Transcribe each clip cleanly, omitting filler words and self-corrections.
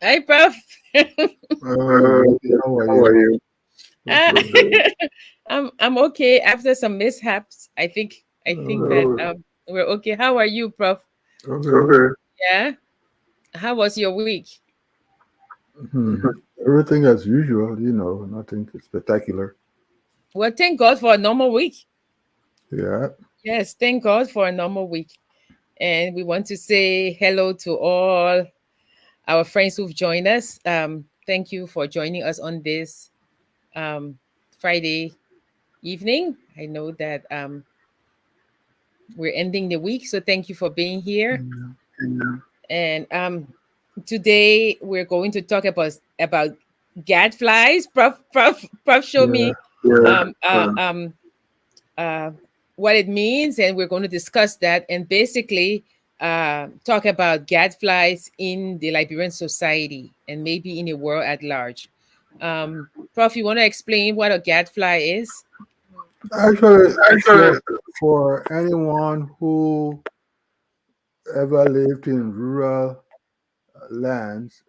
Hi, Prof. How are you? Uh, Okay. I'm okay after some mishaps. I think that Okay. we're okay. How are you, Prof? Okay. Yeah. How was your week? Hmm. Everything as usual, nothing spectacular. Well, thank God for a normal week. Yeah. Yes, thank God for a normal week. And we want to say hello to all our friends who've joined us. Thank you for joining us on this um, Friday evening. I know that we're ending the week, so thank you for being here. Yeah. And today we're going to talk about gadflies. Prof, show Yeah. me um, uh, um, uh, what it means, and we're going to discuss that and basically talk about gadflies in the Liberian society and maybe in the world at large. Prof, you want to explain what a gadfly is? Actually, for anyone who ever lived in rural lands,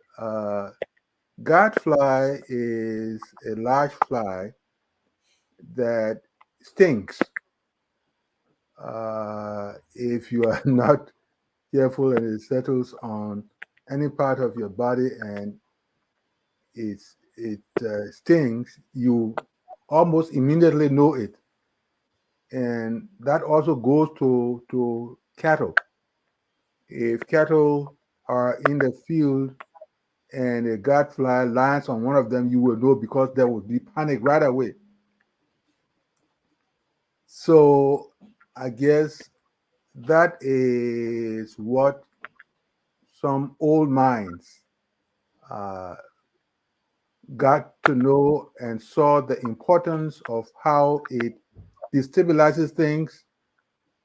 gadfly is a large fly that stinks if you are not careful and it settles on any part of your body and it stings, you almost immediately know it. And that also goes to cattle. If cattle are in the field and a gadfly lands on one of them, you will know because there will be panic right away. So I guess that is what some old minds uh, got to know and saw the importance of how it destabilizes things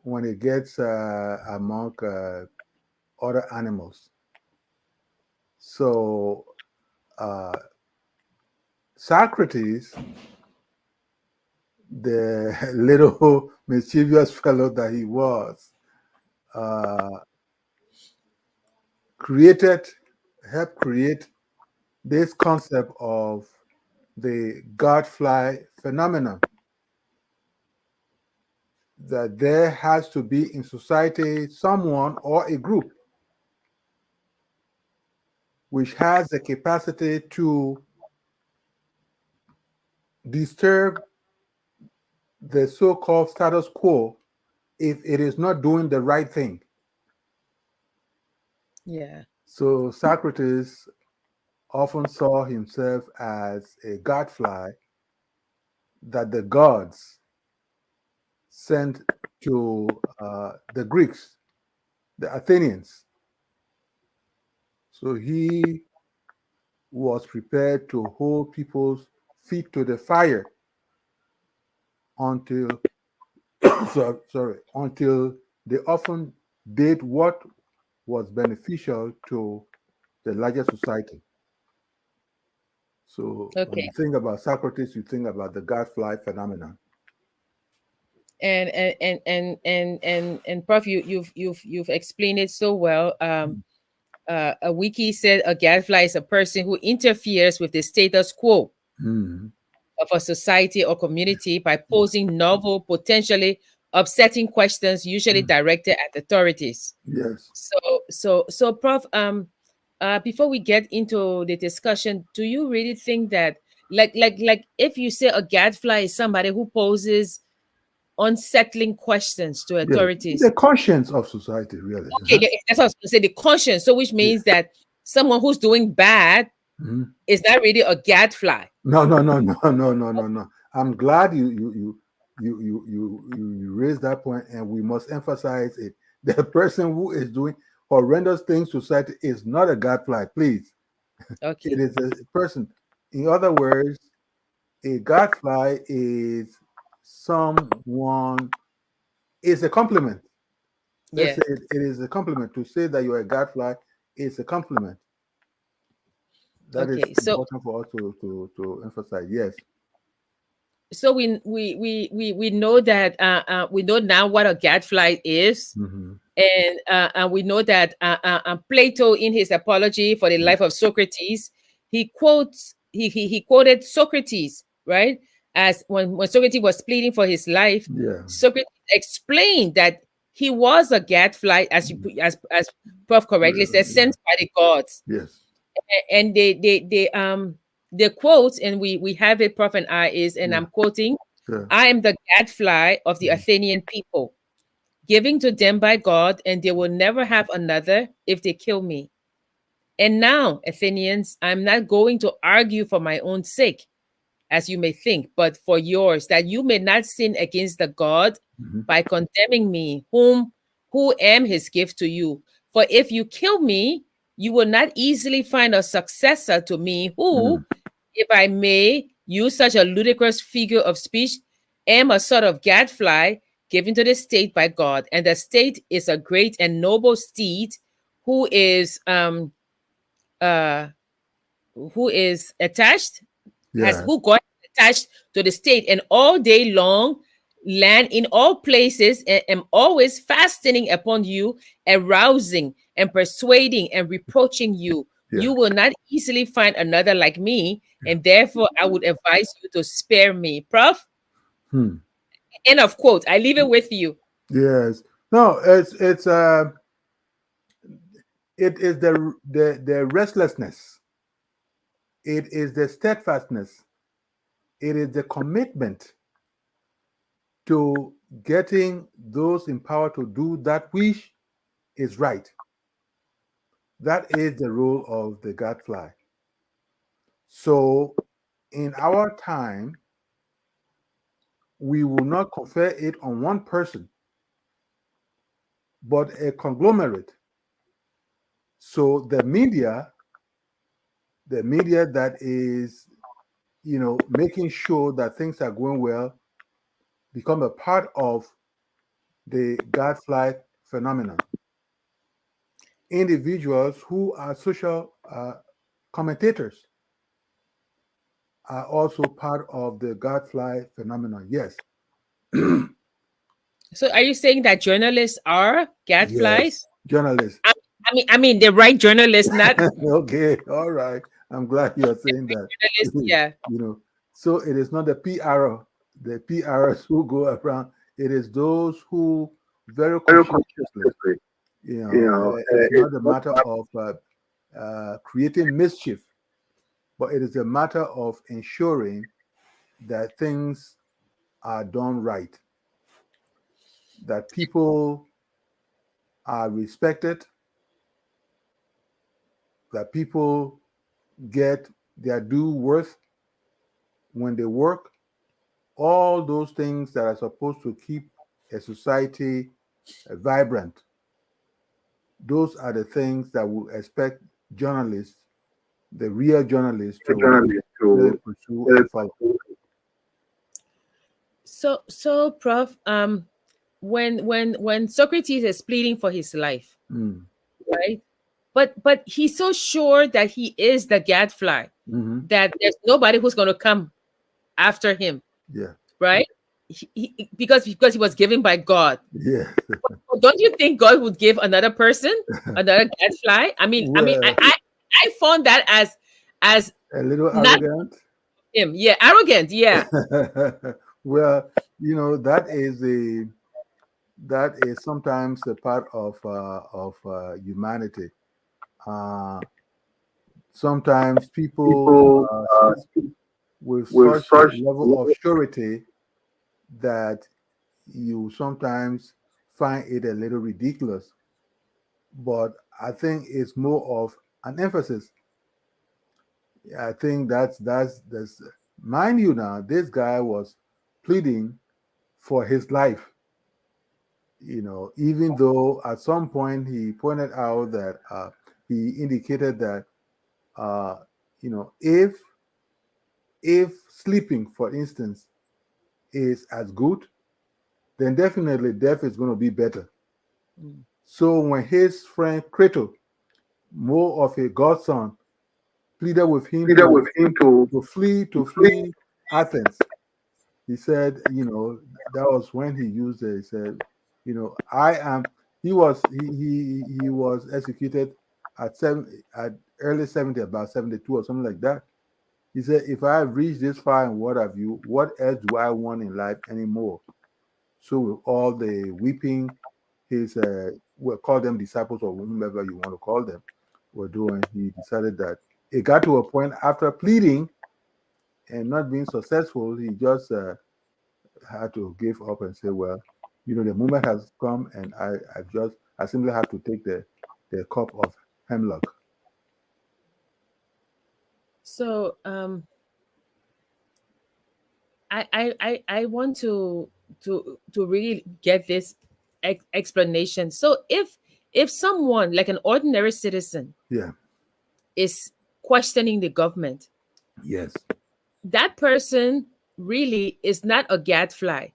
when it gets among other animals. So uh, Socrates, the little mischievous fellow that he was, uh, created, helped create this concept of the gadfly phenomenon, that there has to be in society someone or a group which has the capacity to disturb the so-called status quo if it is not doing the right thing. Yeah. So Socrates often saw himself as a gadfly that the gods sent to the Greeks, the Athenians. So he was prepared to hold people's feet to the fire until until they often did what was beneficial to the larger society. So when Okay. you think about Socrates, you think about the gadfly phenomenon. And Prof, you've explained it so well. A wiki said a gadfly is a person who interferes with the status quo Mm. of a society or community by posing novel, potentially upsetting questions, usually Mm. directed at authorities. Yes. So, Prof, before we get into the discussion, do you really think that, like, if you say a gadfly is somebody who poses unsettling questions to Yes. authorities? The conscience of society, really. Okay, that's what I was going to say. The conscience, so which Yeah. means that someone who's doing bad Mhm. is not really a gadfly. No, no, no, no, no, no, no, no. I'm glad you raised that point, and we must emphasize it. The person who is doing horrendous things to society is not a gadfly, please. It Okay. is a person. In other words, a gadfly is someone, it's a compliment. Let's Yeah. say it is a compliment. To say that you're a gadfly is a compliment. That is Okay. So important for us to emphasize. Yes. so we know that we know now what a gadfly is. Hmm. And we know that Plato, in his apology for the life of Socrates, he quoted Socrates, right? As when Socrates was pleading for his life, Yeah. Socrates explained that he was a gadfly, as as Prof correctly said, Yeah. sent by the gods. Yes. And the quote, and we have it, Prof and I, is, and Yeah. I'm quoting, Yeah. "I am the gadfly of the Athenian people, giving to them by God, and they will never have another if they kill me. And now, Athenians, I'm not going to argue for my own sake, as you may think, but for yours, that you may not sin against the God Mhm. by condemning me, who am his gift to you. For if you kill me, you will not easily find a successor to me, who, Mhm. if I may use such a ludicrous figure of speech, am a sort of gadfly given to the state by God, and the state is a great and noble steed who is um uh who is attached, has Yeah. who got attached to the state, and all day long land in all places, and am always fastening upon you, arousing and persuading and reproaching you. Yeah. You will not easily find another like me, Yeah. and therefore I would advise you to spare me, Prof. Hmm. End of quote. I leave it with you. Yes. No, it is the restlessness. It is the steadfastness. It is the commitment to getting those in power to do that which is right. That is the role of the gadfly. So, in our time, we will not confer it on one person, but a conglomerate. So, the media that is, making sure that things are going well, become a part of the gadfly phenomenon. Individuals who are social commentators are also part of the gadfly phenomenon. Yes. So are you saying that journalists are Yes. gadflies? Journalists. I, I mean the right journalists, not Okay. All right. I'm glad you're saying that. journalists. you Yeah. know, so it is not the PRs who go around. It is those who very Very conscientiously, consciously, you know, it's it's not a not matter about of creating mischief, but it is a matter of ensuring that things are done right, that people are respected, that people get their due worth when they work, all those things that are supposed to keep a society vibrant. Those are the things that we expect journalists, the real journalists, a to journalist really to pursue really and follow. pursue. So Prof, when Socrates is pleading for his life, Mm. right? But he's so sure that he is the gadfly, Hmm. that there's nobody who's going to come after him, Yeah. right? Because he was given by God. Yeah. Don't you think God would give another person another gadfly? Well, I found that as a little not arrogant. him. Yeah, arrogant. Yeah. Well, that is sometimes a part of humanity. Uh, Sometimes people People speak speak with with such such level of level. surety that you sometimes find it a little ridiculous. But I think it's more of an emphasis. I think that's mind you now, this guy was pleading for his life. Even though at some point he pointed out that he indicated that uh, if sleeping, for instance, is as good, then definitely death is going to be better. Mm. So when his friend Creto, more of a godson, pleaded with him Pleaded with him to to flee. flee Athens, he said, that was when he used it. He said, I am. he was executed at early 70, about 72 or something like that. He said, if I have reached this far and what have you, what else do I want in life anymore? So with all the weeping, his we'll call them disciples or whomever you want to call them were doing, he decided that it got to a point after pleading and not being successful, he just had to give up and say, well, the moment has come, and I simply have to take the cup of hemlock. So I want to really get this explanation. So if someone like an ordinary citizen Yeah. is questioning the government, Yes. that person really is not a gadfly.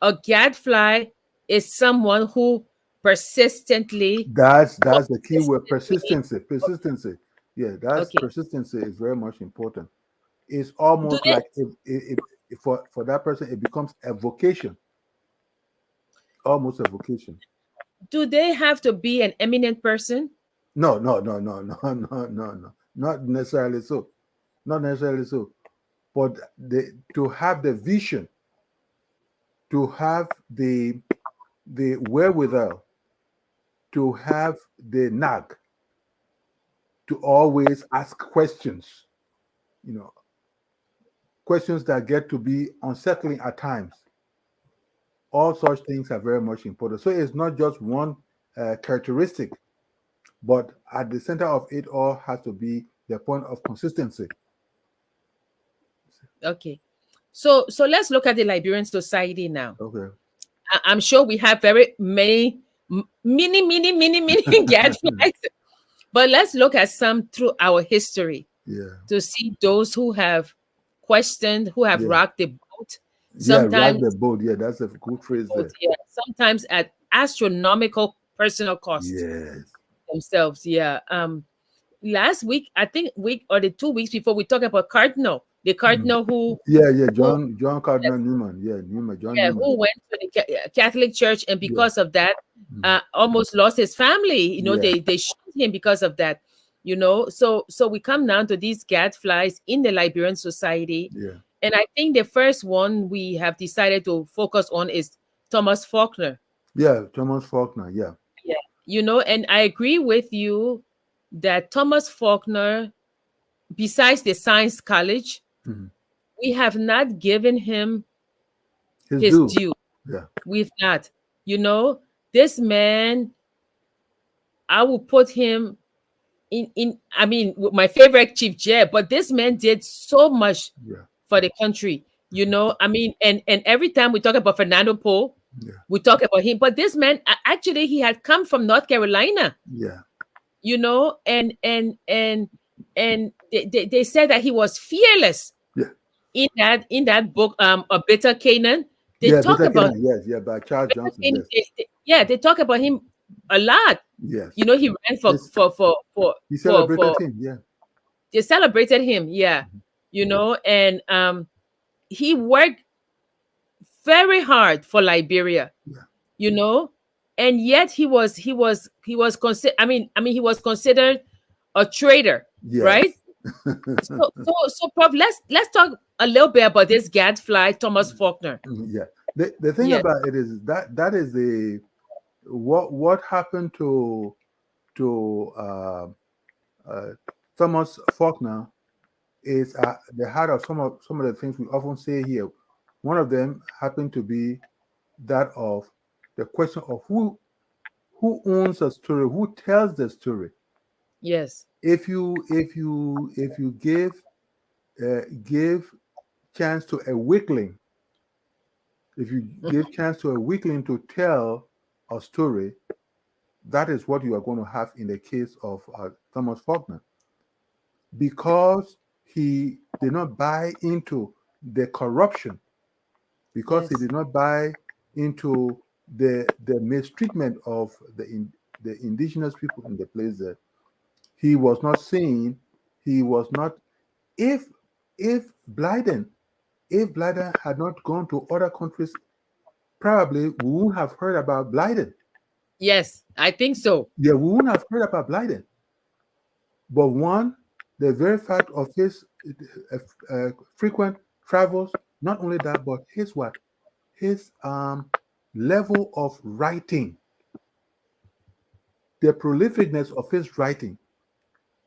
A gadfly is someone who persistently, That's the key word. consistently, Persistency. Yeah, that's okay. persistency is very much important. It's Do almost they like if for that person it becomes a vocation, almost a vocation. do they have to be an eminent person? No, no, no, no, no, no, no, no. Not necessarily so. Not necessarily so. But to have the vision, to have the wherewithal, to have the knack, to always ask questions, you know, questions that get to be unsettling at times. All such things are very much important. So it's not just one characteristic, but at the center of it all has to be the point of consistency. Okay. So let's look at the Liberian society now. Okay. I'm sure we have very many mini gadflies, but let's look at some through our history Yeah. to see those who have questioned, who have Yeah. rocked the boat. Yeah. Rock Sometimes, the boat. Yeah. That's a good phrase there. yeah, sometimes at astronomical personal cost Yes. themselves. Yeah. Last week, I think week or the 2 weeks before, we talked about Cardinal, the Mm. Cardinal Yeah. Yeah. who John Cardinal Newman. Yeah. Newman. John yeah, Newman. who went to the Catholic Church, and Yeah. because of that, Mm. almost lost his family. Yeah. They shot him because of that. So we come down to these gadflies in the Liberian society, Yeah. and I think the first one we have decided to focus on is Thomas Faulkner. Yeah. Thomas Faulkner. Yeah. Yeah, and I agree with you that Thomas Faulkner, besides the Science College, Mhm. we have not given him His his due. due. Yeah. We've not. This man, I will put him in I mean, with my favorite Chief Jeb, but this man did so much Yeah. for the country. I mean, and every time we talk about Fernando Poe, Yeah. we talk about him. But this man, actually, he had come from North Carolina, Yeah. and they said that he was fearless Yeah. in that book, A Bitter Canaan. They Yeah. talk Better about Canaan. Yes. Yeah. By Charles Johnson. Canaan. Yes. Yeah, they talk about him a lot. Yes. He ran for This for for for he for celebrated for him. Yeah. they celebrated him. Yeah, Mhm. and he worked very hard for Liberia. Yeah. You know, and yet he was considered. I mean, he was considered a traitor, right? Yes. So, Prof, let's talk a little bit about this gadfly, Thomas Faulkner. Yeah. The thing Yeah. about it is that is the what happened to uh, Thomas Faulkner is the heart of some of the things we often say here. One of them happened to be that of the question of who owns a story, who tells the story. Yes. If you give chance to a weakling, if you give chance to a weakling to tell a story, that is what you are going to have in the case of Thomas Faulkner, because he did not buy into the corruption, because he Yes. did not buy into the mistreatment of the indigenous people in the place there. He was not saying, he was not, if if Blyden if Blyden had not gone to other countries, probably we wouldn't have heard about Blyden. Yes, I think so. Yeah, we wouldn't have heard about Blyden. But one, the very fact of his frequent travels, not only that, but his what? His level of writing, the prolificness of his writing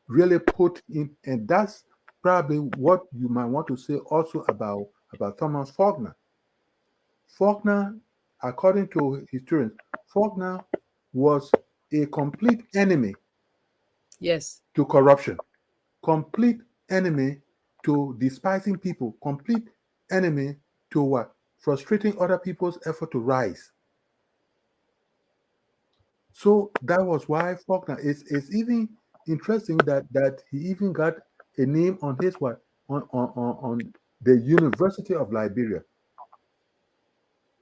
really put him, and that's probably what you might want to say also about Thomas Faulkner. Faulkner, according to historians, Faulkner was a complete enemy Yes. to corruption, complete enemy to despising people, complete enemy to what? Frustrating other people's effort to rise. So that was why Faulkner is even interesting that he even got a name on his what? On the University of Liberia.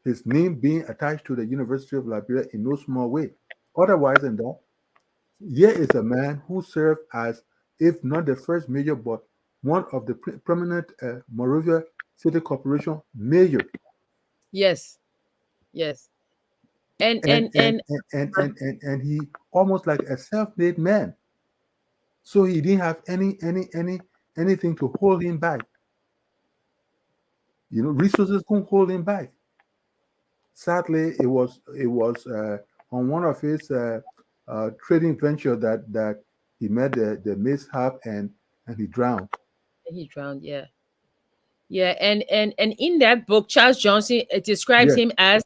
His name being attached to the University of Liberia in no small way. Otherwise than that, here is a man who served as, if not the first mayor, but one of the prominent Monrovia City Corporation mayor, Yes. Yes. And and and and and and and and, and, and he almost like a self-made man. So he didn't have anything to hold him back. Resources couldn't hold him back. Sadly, it was on one of his trading venture that he met the mishap and he drowned. he drowned. Yeah. Yeah. And in that book, Charles Johnson describes Yes. him as,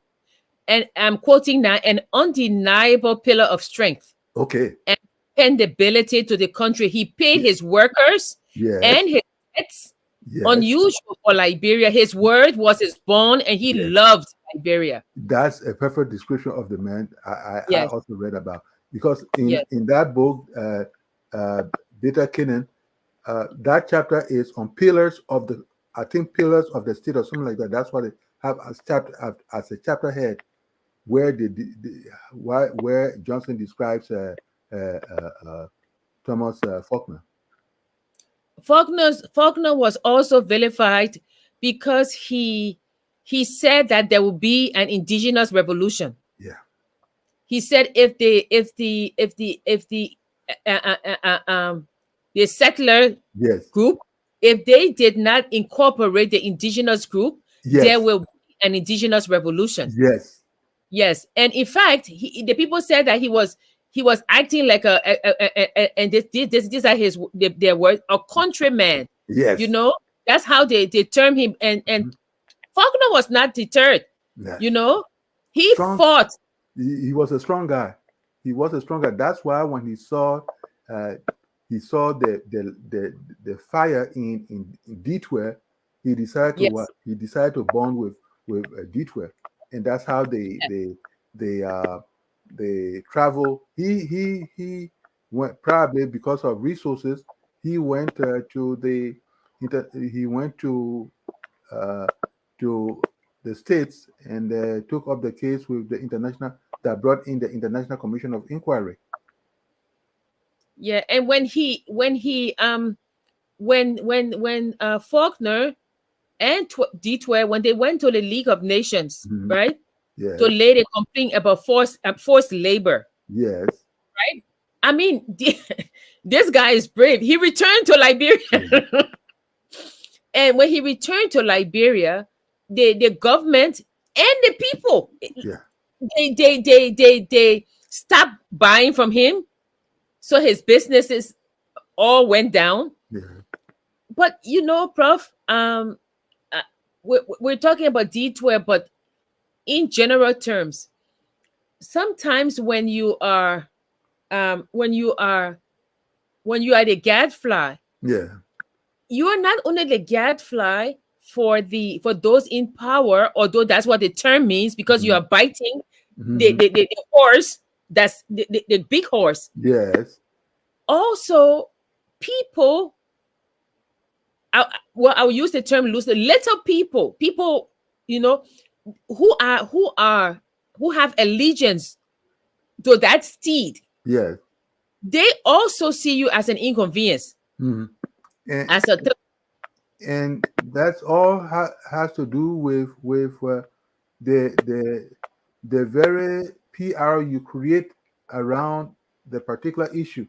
and I'm quoting now, an undeniable pillar of strength Okay. and dependability to the country. He paid Ye- his workers Yes. and his debts. Yes. Unusual for Liberia. His word was his bond, and he Yes. loved Liberia. That's a perfect description of the man I Yes. also read about, because in Yes. in that book, Beta Kenan, that chapter is on pillars of the, I think, pillars of the state or something like that. That's what they have as chapter as a chapter head, where where Johnson describes uh, uh, uh, Thomas Faulkner. Faulkner was also vilified because he said that there will be an indigenous revolution. Yeah. He said uh, uh, uh, uh, um, the settler Yes. group, if they did not incorporate the indigenous group, there Yes. will be an indigenous revolution. Yes. Yes, and in fact, the people said that he was acting like and these are their words, a countryman. You Yes. know, that's how they term him. And Mhm. Faulkner was not deterred. Yes. You know, he Strong. fought. He was a strong guy. He was a strong guy. That's why when uh, he saw the fire in Detroit, he decided to Yes, what? He decided to bond with Detroit, and that's how they they travel. He went, probably because of resources. He went to the he went uh, to the states and took up the case with the international, that brought in the International Commission of Inquiry. yeah. And when Faulkner and Detroit, when they went to the League of Nations, Mhm. right, to Yes, lay the complaint about forced labor, yes, right? I mean, this guy is brave. He returned to yeah, Liberia. And when he returned to Liberia, the government and the people, yeah, they stopped buying from him. So his businesses all went down. yeah, But Prof, uh, we're talking about D12, but in general terms, sometimes when you are the gadfly, yeah. you are not only the gadfly for those in power, although that's what the term means, because you Mhm, are biting the mhm. the horse, that's the big horse. Yes, Also, people, well, I'll use the term loosely, little people, you know, who have allegiance to that steed, yes. they also see you as an inconvenience, Mhm. And as a and that's all has to do with the the very PR you create around the particular issue,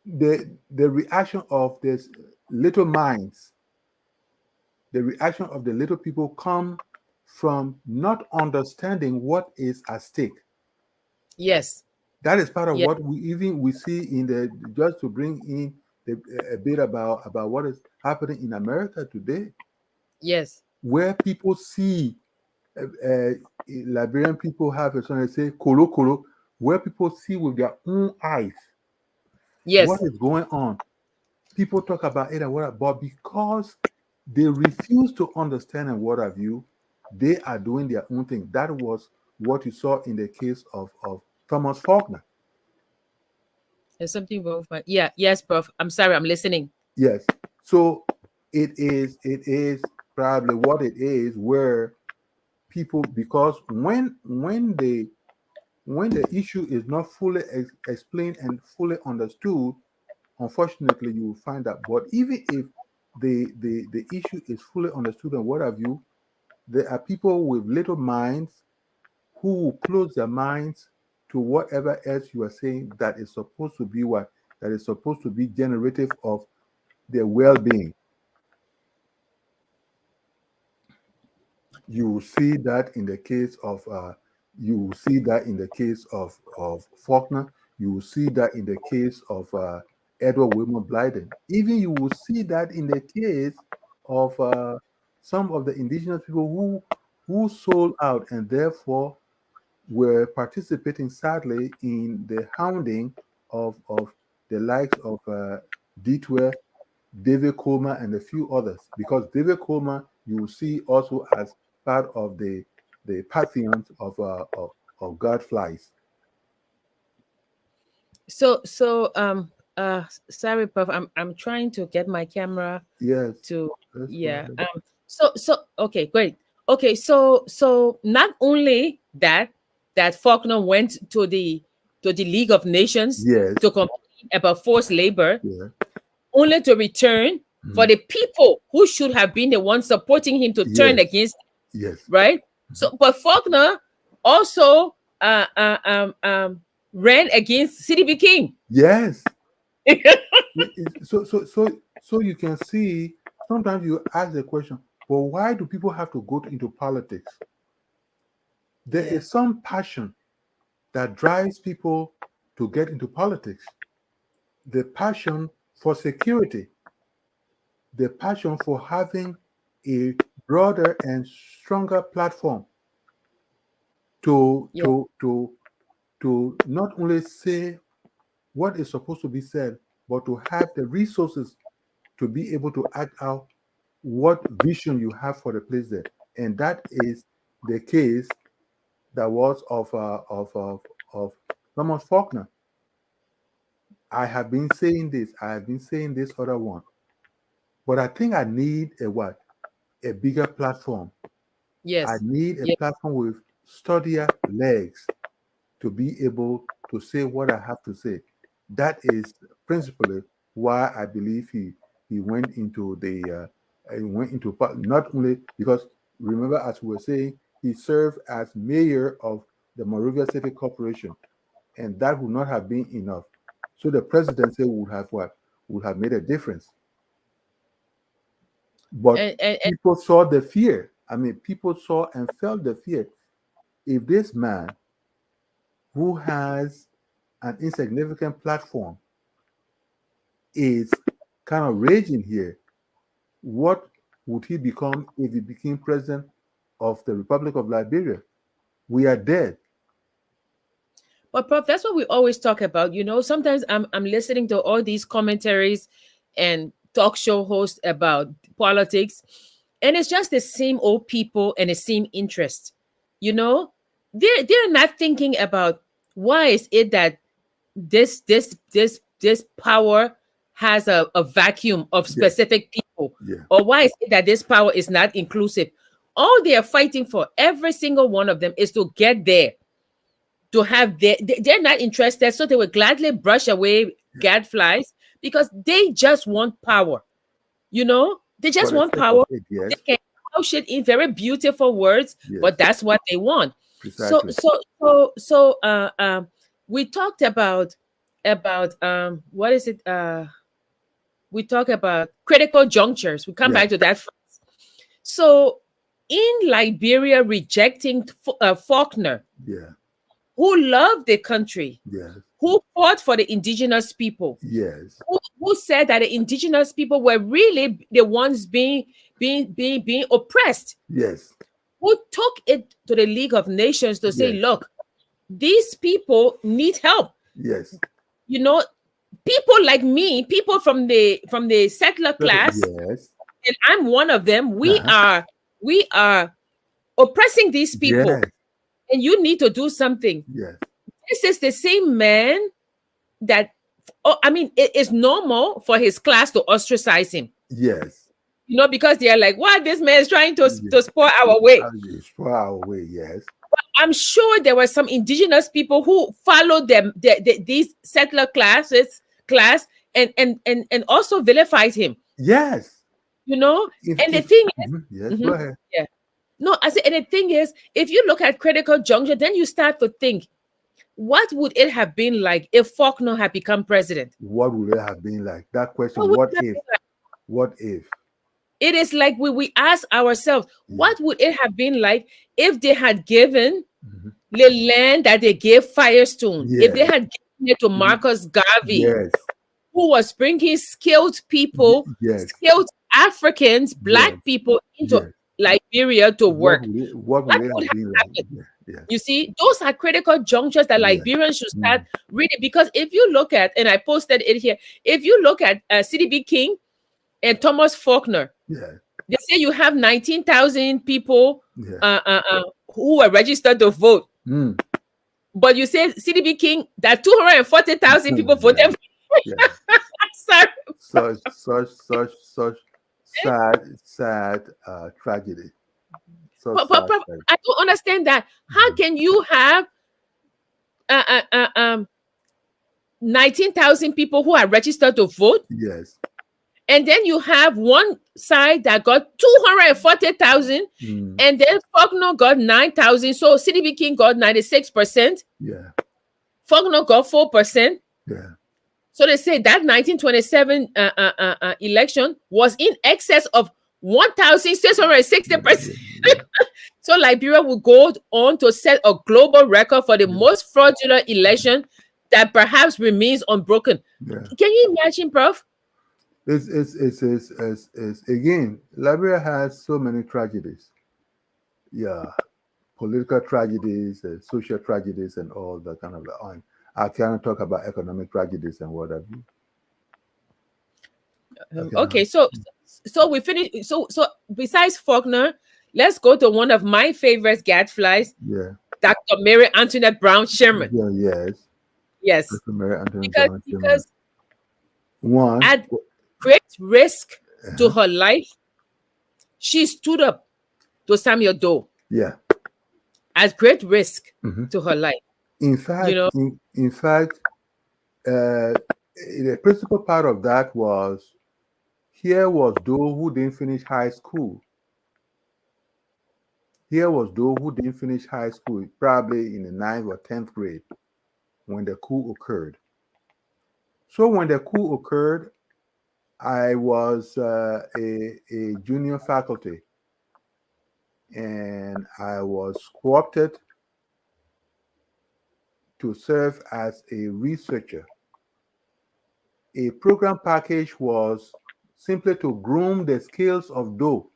the reaction of this little minds, the reaction of the little people come from not understanding what is at stake. Yes. That is part of Yes. what we see in the, just to bring in a bit about what is happening in America today, Yes. where people see Liberian people have a song they say kolo kolo, where people see with their own eyes what Yes. is going on. People talk about it and what, but because they refuse to understand and what have you, they are doing their own thing. That was what you saw in the case of Thomas Faulkner. There's something wrong with my, yeah. Yes, Prof. I'm sorry. I'm listening. Yes. So it is probably what it is where people, because when the issue is not fully explained and fully understood, unfortunately you will find that. But even if the issue is fully understood and what have you, there are people with little minds who will close their minds to whatever else you are saying that is supposed to be what, that is supposed to be generative of their well-being. You will see that in the case of you will see that in the case of Faulkner. You will see that in the case of Edward Wilmot Blyden. Even you will see that in the case of some of the indigenous people who sold out and therefore were participating sadly in the hounding of the likes of Ditwe, David Coleman, and a few others. Because David Coleman, you will see also as part of the pantheons of gadflies. Sorry, Prof. I'm trying to get my camera Yes, to, let's go yeah. ahead. Okay, great. Okay, so not only that Faulkner went to the League of Nations Yes, to complain about forced labor, yeah, only to return for mhm, the people who should have been the ones supporting him to turn yes, against, yes, right? mhm, So, but Faulkner also ran against CDB King. yes. So you can see sometimes you ask the question, but why do people have to go into politics? There Yeah. is some passion that drives people to get into politics. The passion for security, the passion for having a broader and stronger platform to Yeah. to to to not only say what is supposed to be said, but to have the resources to be able to act out what vision you have for the place there. And that is the case that was of Thomas Faulkner. I have been saying this. I have been saying this other one, but I think I need a what? A bigger platform. I Yes. need a Yeah. platform with sturdier legs to be able to say what I have to say. That is principally why I believe he went into not only because remember, as we were saying, he served as mayor of the Monrovia City Corporation, and that would not have been enough. So the presidency would have what? Would have made a difference. But And people saw the fear. I mean, people saw and felt the fear. If this man who has an insignificant platform is kind of raging here, what would he become if he became president of the Republic of Liberia? We are dead. But Prof, that's what we always talk about. Sometimes I'm listening to all these commentaries and talk show hosts about politics, and it's just the same old people and the same interest. You know, they're not thinking about why is it that this power has a vacuum of Yes, specific people, yeah, or why is it that this power is not inclusive. All they are fighting for, every single one of them, is to get there, to have they're not interested, so they will gladly brush away yeah. gadflies because they just want power. They For just the want sake of power. it, They yes, can couch it in very beautiful words, yes. but that's what they want. So Precisely. so so so we talked about what is it? We talk about critical junctures. We come Yeah. back to that. So in Liberia, rejecting Faulkner, Yeah. who loved the country, Yes. who fought for the indigenous people, Yes. who said that the indigenous people were really the ones being oppressed, Yes. who took it to the League of Nations to say, Yes. look, these people need help. Yes. You know, people like me, people from the settler class, Yes. and I'm one of them. We Uh-huh. are oppressing these people, Yes. and you need to do something. Yes. This is the same man that, oh, I mean, it is normal for his class to ostracize him, Yes. because they are like, what, this man is trying to Yes. spoil our way. It's far away. Yes. I'm sure there were some indigenous people who followed them, these settler class, and also vilified him. Yes. You know, and the If thing is, mhm. Yes. Go mhm, ahead. yeah, no, I said, and the thing is, if you look at critical juncture, then you start to think, what would it have been like if Faulkner had become president? What would it have been like? That question. What would What it have if? been like? What if? It is like we ask ourselves, Yeah. what would it have been like if they had given Mhm. the land that they gave Firestone, if they Yes. had given it to Mhm. Marcus Garvey, Yes. who was bringing skilled people, Yes. skilled Africans, Yes. black people into Yes. Liberia to What work? would it? What What would it would have have been like? happened? Yeah. Yes. You see, those are critical junctures that Yes. Liberians should start Mm. reading. Because if you look at, and I posted it here, if you look at CDB King and Thomas Faulkner, Yeah. they say you have 19,000 people Yeah. who were registered to vote. Mm. But you say CDB King, that 240,000 people Yeah. voted. Yeah. Sorry. Such sad tragedy. Such sad tragedy. I don't understand that. How Mhm. can you have uh, uh, uh, um, 19,000 people who are registered to vote, Yes. and then you have one side that got 240,000, Mm. and then Faulkner got 9,000. So CDB King got 96%, Yeah. Faulkner got 4%. Yeah. So they say that 1927 election was in excess of Yeah. 1,660%. Yeah. So Liberia will go on to set a global record for the Yeah. most fraudulent election that perhaps remains unbroken. Yeah. Can you imagine, Prof? It's again, Liberia has so many tragedies. Yeah, political tragedies, social tragedies, and all that kind of. On, I cannot talk about economic tragedies and what have you. I Okay, cannot. so we finish. So besides Faulkner, let's go to one of my favorites, Gadflies, Yeah. Dr. Mary Antoinette Brown Sherman. Yeah. Yes. Yes, Dr. Mary Anthony because Brown Sherman. because One. at great risk to Uh-huh. her life, she stood up to Samuel Doe Yeah. at great risk Hmm. to her life. In You fact, know, in fact, uh, the principal part of that was here was Doe who didn't finish high school. Here was Doe who didn't finish high school, probably in the ninth or 10th grade when the coup occurred. So when the coup occurred, I was a junior faculty and I was co-opted to serve as a researcher. A program package was simply to groom the skills of Doe,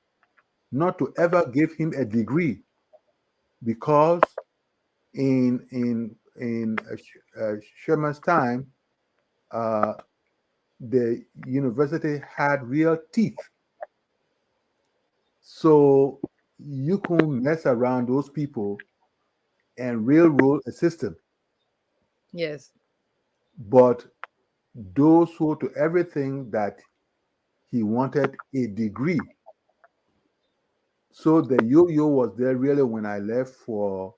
not to ever give him a degree, because in Sherman's time, uh, the university had real teeth. So you couldn't mess around those people and railroad a system. yes, But those who to everything that he wanted a degree. So the yo-yo was there really when I left for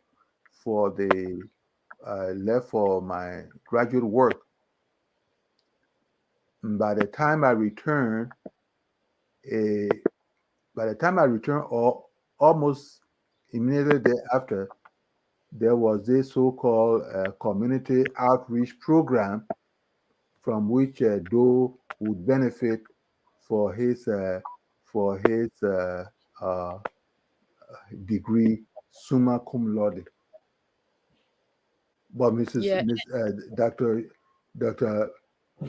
the left for my graduate work. And by the time I returned, a by the time I returned, or almost immediately thereafter, there was this so-called community outreach program from which Doe would benefit for his uh, for his degree summa cum laude. But Yeah. Dr.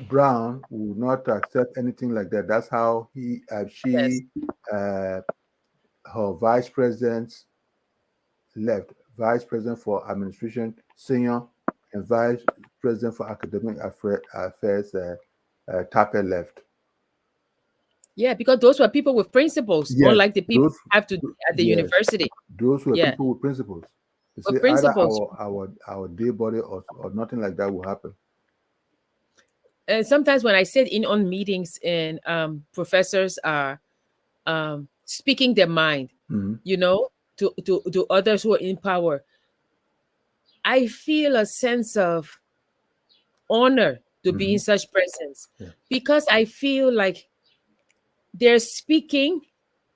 Brown would not accept anything like that. That's how Yes. uh, her vice president left. Vice president for administration, senior, and vice president for academic affairs, Tappe left. Yeah, because those were people with principles, Yes, unlike the people those. we have today at the Yes, university. those were Yeah, people with principles. You see, with either principles. our day body or nothing like that will happen. And sometimes when I sit in on meetings and professors are speaking their mind, Mhm. you know, to others who are in power, I feel a sense of honor to be in Mhm. such presence Yeah. because I feel like they're speaking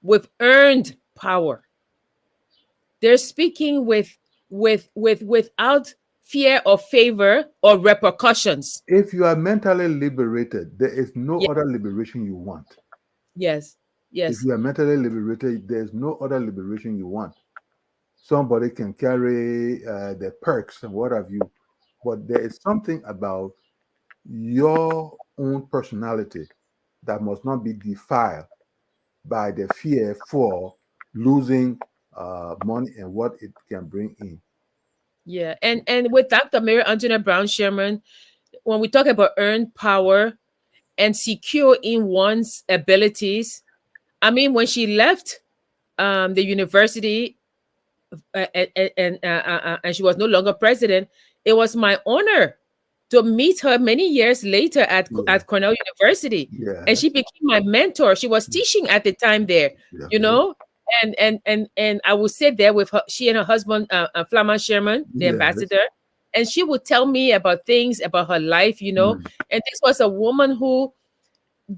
with earned power. They're speaking without fear or favor or repercussions. If you are mentally liberated, there is no Yeah, other liberation you want. yes, If yes, you are mentally liberated, there's no other liberation you want. Somebody can carry the perks and what have you, but there is something about your own personality that must not be defiled by the fear for losing money and what it can bring in. yeah. And with Dr. Mary Antoinette Brown Sherman, when we talk about earned power and secure in one's abilities, I mean, when she left the university and she was no longer president, it was my honor to meet her many years later Yeah, at Cornell University, and yeah, she became my mentor. She was teaching at the time there, yeah, you okay, know, and I would sit there with her, she and her husband, Flaman Sherman, the yes, ambassador, and she would tell me about things about her life, you know. mm, And this was a woman who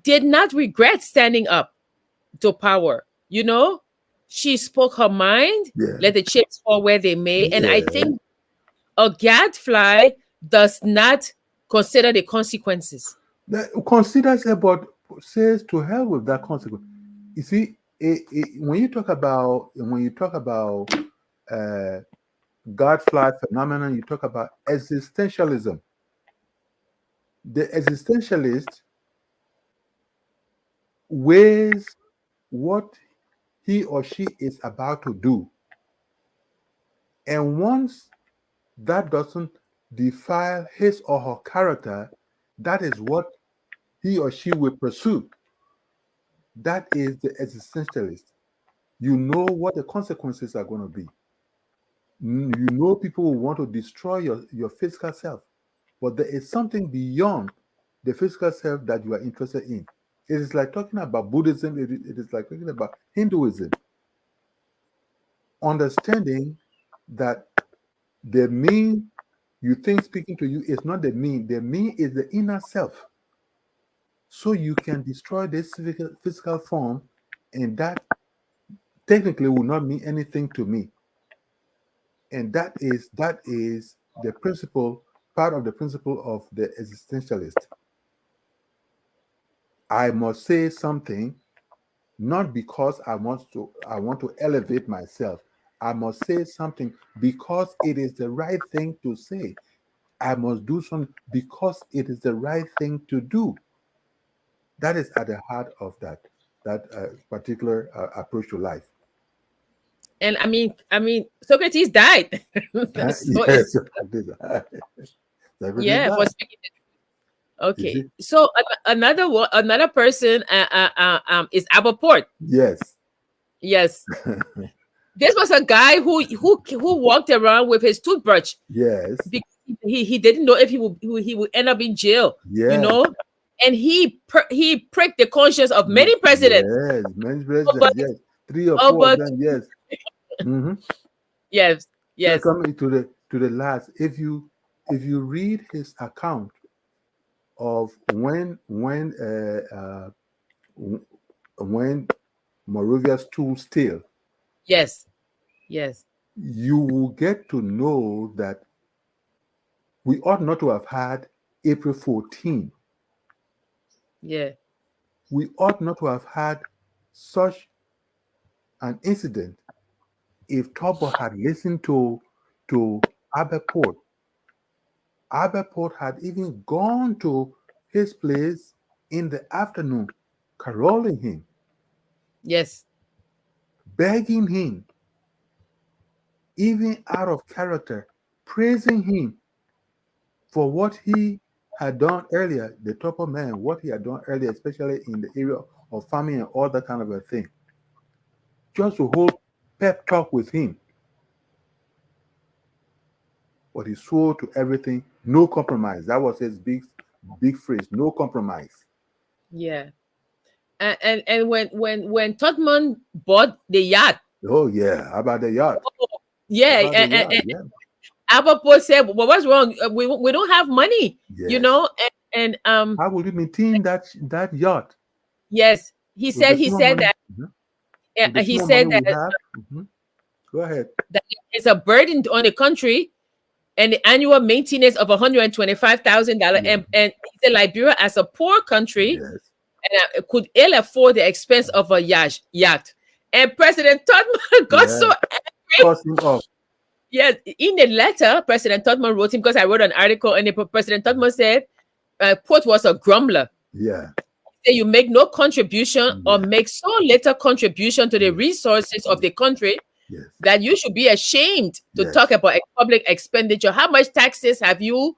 did not regret standing up to power, you know. She spoke her mind, yeah. let the chips fall where they may. And I Yeah, think a gadfly does not consider the consequences. that considers about says to hell with that consequence. You see, when you talk about uh, Godfly phenomenon, you talk about existentialism. The existentialist weighs what he or she is about to do, and once that doesn't defile his or her character, that is what he or she will pursue. That is the existentialist. You know what the consequences are going to be. You know people will want to destroy your physical self, but there is something beyond the physical self that you are interested in. It is like talking about Buddhism, it is like talking about Hinduism. Understanding that the me you think speaking to you is not the me is the inner self. So you can destroy this physical form, and that technically will not mean anything to me. And that is the principle, part of the principle of the existentialist. I must say something, not because I want to elevate myself. I must say something because it is the right thing to say. I must do something because it is the right thing to do. That is at the heart of that particular approach to life. And I mean, Socrates died. So it's, Yes, Socrates yeah, for died. speaking. You Okay, see? so another person is Albert Port. Yes, Yes, this was a guy who walked around with his toothbrush yes, because he didn't know if he would end up in jail, you yes, know, and he pricked the conscience of many presidents. yes. Many Oh, but presidents, yes. Three or oh, four of but them, yes. Mm-hmm. yes, yes, Coming to the last, if you read his account of when Moravian stood still, yes, yes, you will get to know that we ought not to have had April 14. Yeah. We ought not to have had such an incident if Tubbo had listened to Albert Port. Albert Port had even gone to his place in the afternoon, caroling him, Yes. begging him, even out of character, praising him for what he had done earlier, the Tubbo man, what he had done earlier, especially in the area of farming and all that kind of a thing. Just to hold pep talk with him. But he swore to everything, no compromise. That was his big phrase, no compromise. Yeah. And when Todman bought the yacht, Oh yeah, how about the yacht? yeah, How about the yacht? and Yeah. Albert Port said, "Well, what's wrong? We don't have money, you Yes. know." And How would you maintain that yacht yes, he with the said small money? that Mhm. With the he small money said we that have? Mhm. Go ahead. that it's a burden on the country, and the annual maintenance of $125,000. Yeah. And he said Liberia, as a poor country, Yes. and could ill afford the expense of a yacht. And President Todman got Yeah. so Toss him off. yes. In the letter, President Todman wrote him, because I wrote an article, and President Todman said Port was a grumbler. Yeah. Say you make no contribution or Yeah. make so little contribution to the Yes. resources of the country Yes. that you should be ashamed to Yes. talk about public expenditure. How much taxes have you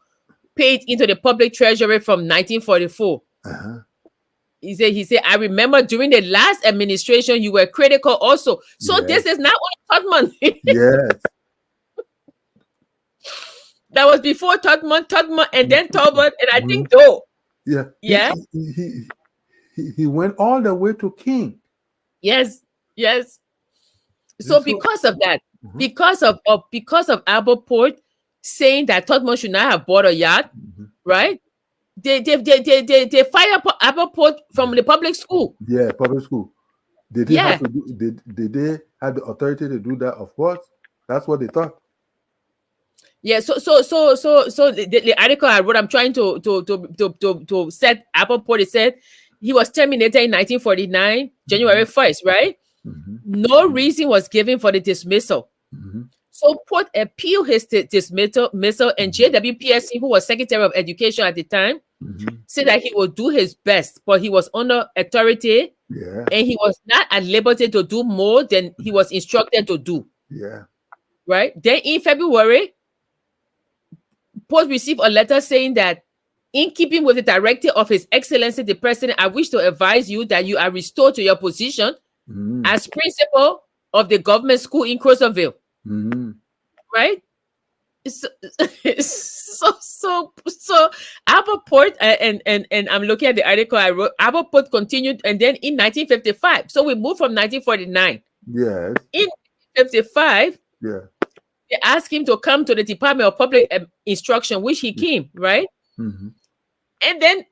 paid into the public treasury from 1944? Uh-huh. He said, I remember during the last administration, you were critical also. So Yes. this is not only Todman. Yes. That was before Todman, and then Talbot, and I think Mhm. though. Yeah. Yeah. He went all the way to King. Yes. Yes. So So because of that, Mhm. because of Albert Port saying that Todman should not have bought a yacht, Mhm. right? They fire Albert Port from the public school. Yeah, public school. Did he Yeah. have to do? Did they have the authority to do that? Of course, that's what they thought. Yeah, so the article I wrote, I'm trying to set Albert Port. It said he was terminated in 1949, January 1st, right? Mm-hmm. No reason was given for the dismissal. Mm-hmm. So Port appealed his dismissal, and JWPSC, who was Secretary of Education at the time, Mm-hmm. said that he would do his best, but he was under authority, Yeah, and he was not at liberty to do more than he was instructed to do. yeah, Right? Then in February, Port received a letter saying that, in keeping with the directive of His Excellency the President, I wish to advise you that you are restored to your position mm-hmm. as principal of the government school in Crosonville. Mm-hmm. Right? So Albert Port, and I'm looking at the article I wrote. Albert Port continued, and then in 1955. So we moved from 1949. Yes. In 1955, Yeah. they asked him to come to the Department of Public Instruction, which he came, right? Mm-hmm. And then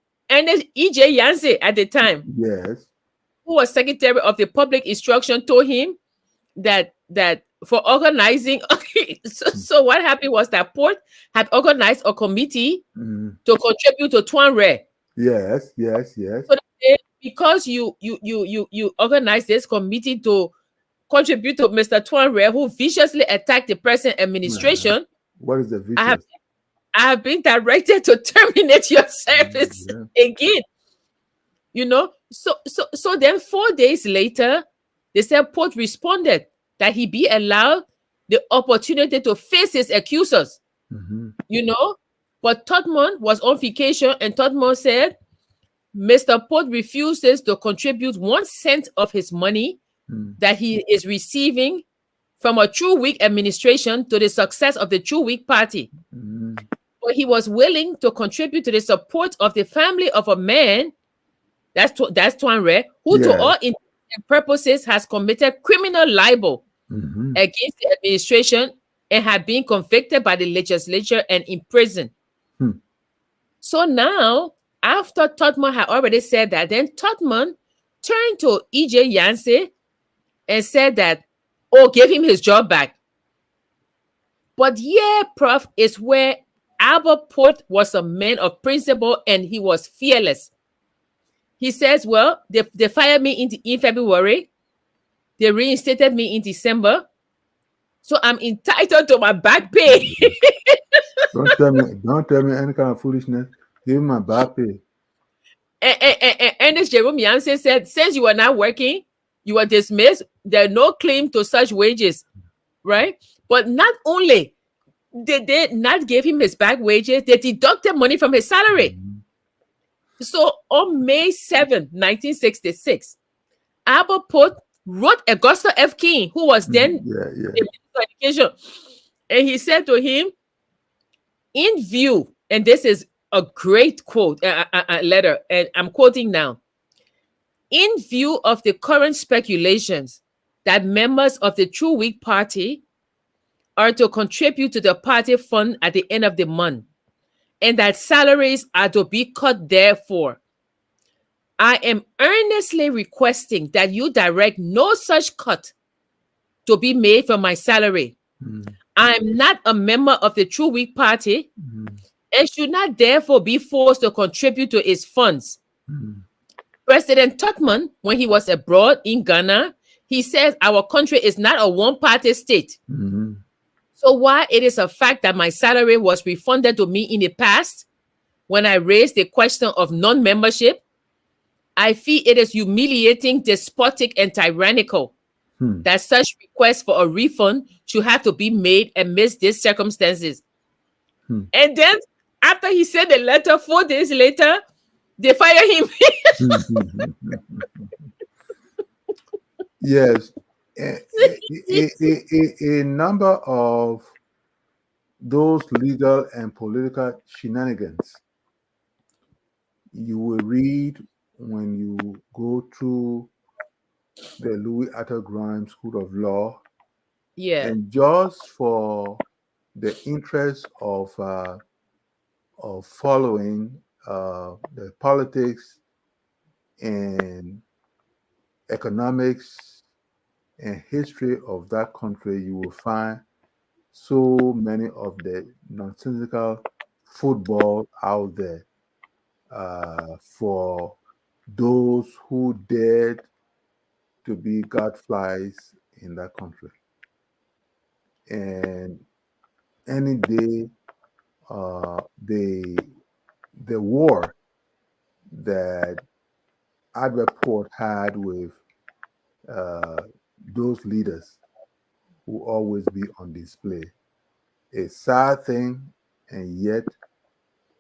E.J. Yancey at the time, Yes. who was Secretary of the Public Instruction, told him that for organizing. So what happened was that Port had organized a committee Mm-hmm. to contribute to Tuan Re. Yes. Yes. Yes. So because you organized this committee to contribute to Mr. Tuan Re, who viciously attacked the present administration, What is the vicious? I have been directed to terminate your service again. You know, so then 4 days later, they said Port responded that he be allowed the opportunity to face his accusers. Mm-hmm. You know, but Todman was on vacation, and Todman said Mr. Port refuses to contribute 1 cent of his money that he is receiving from a True Week administration to the success of the True Week party. Mm-hmm. But he was willing to contribute to the support of the family of a man, that's Tuan Re, who to all intents and purposes has committed criminal libel against the administration and had been convicted by the legislature and imprisoned. So now, after Todman had already said that, then Todman turned to E.J. Yancey and said that, gave him his job back. But yeah, Prof, is where Albert Porte was a man of principle and he was fearless. He says, well, they fired me in February. They reinstated me in December. So I'm entitled to my back pay. Don't tell me any kind of foolishness. Give me my back pay. And Ernest Jerome Yancey said, since you are not working, you are dismissed. There are no claim to such wages, right? But not only did they not give him his back wages, they deducted money from his salary. Mhm. So on May 7, 1966, Albert Port wrote Augusta F. King, who was then Yeah, yeah. the Minister of Education, and he said to him, in view, and this is a great quote, letter, and I'm quoting now. In view of the current speculations that members of the True Whig Party are to contribute to the party fund at the end of the month, and that salaries are to be cut therefore, I am earnestly requesting that you direct no such cut to be made from my salary. Mm, I am not a member of the True Whig Party mm, and should not therefore be forced to contribute to its funds. mm, President Tubman, when he was abroad in Ghana, he says our country is not a one-party state. mm, So while it is a fact that my salary was refunded to me in the past, when I raised the question of non-membership, I feel it is humiliating, despotic, and tyrannical mm. that such requests for a refund should have to be made amidst these circumstances. Hmm. And then, after he sent the letter 4 days later, they fire him. Yes, a number of those legal and political shenanigans you will read when you go through the Louis Arthur Grimes School of Law, Yeah. and just for the interest of following the politics and economics and history of that country, you will find so many of the nonsensical football out there for those who dared to be gadflies in that country. And any day, the war that Albert Port had with uh, those leaders will always be on display. A sad thing, and yet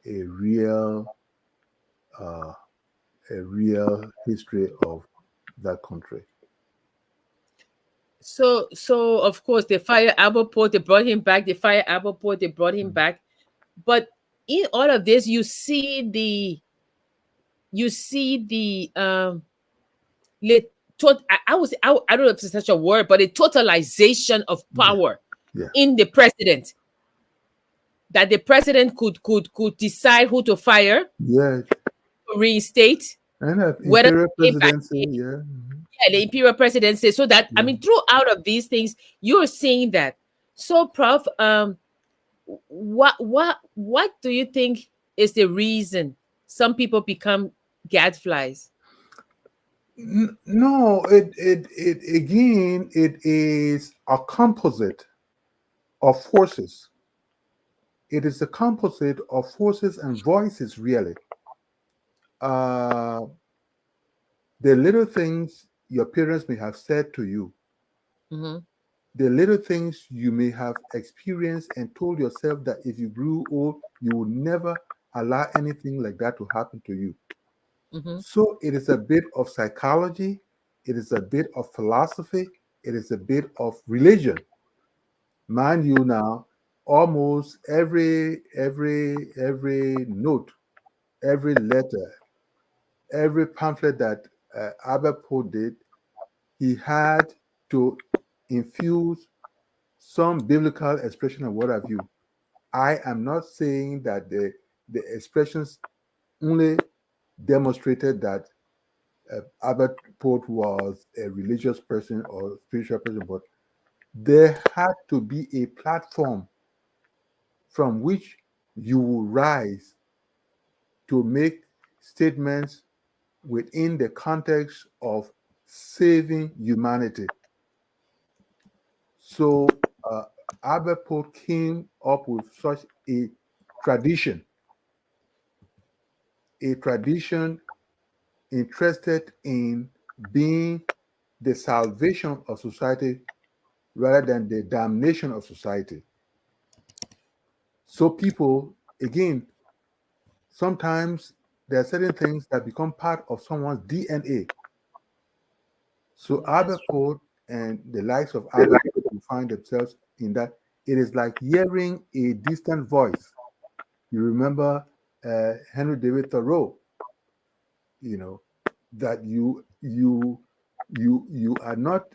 a real, uh, a real history of that country. So of course they fire Albert Port, they brought him back. They fire Albert Port, they brought him Mm. back. But in all of this, you see the le- I was I don't know if it's such a word, but a totalization of Yeah, power yeah, in the president. That the president could decide who to fire, yeah. reinstate, And that whether imperial to pay back. presidency, yeah. Mhm. Yeah, the imperial presidency. So that I Yeah. mean, throughout of these things, you're seeing that. So, Prof, what do you think is the reason some people become gadflies? No, it again, it is a composite of forces. It is a composite of forces and voices, really. Uh, the little things your parents may have said to you, Mm-hmm, the little things you may have experienced and told yourself that if you grew old, you would never allow anything like that to happen to you. mm-hmm. So it is a bit of psychology, it is a bit of philosophy, it is a bit of religion. Mind you now, almost every note, every letter, every pamphlet that Albert Poe did, he had to infuse some biblical expression of what have you. I am not saying that the expressions only demonstrated that Albert Pope was a religious person or spiritual person, but there had to be a platform from which you will rise to make statements within the context of saving humanity. So Albert Porte came up with such tradition, a tradition interested in being the salvation of society rather than the damnation of society. So people, again, sometimes there are certain things that become part of someone's DNA. So Yeah, that's Albert Porte and the likes of Albert Porte will find themselves in that. It is like hearing a distant voice. You remember Henry David Thoreau, you know, that you are not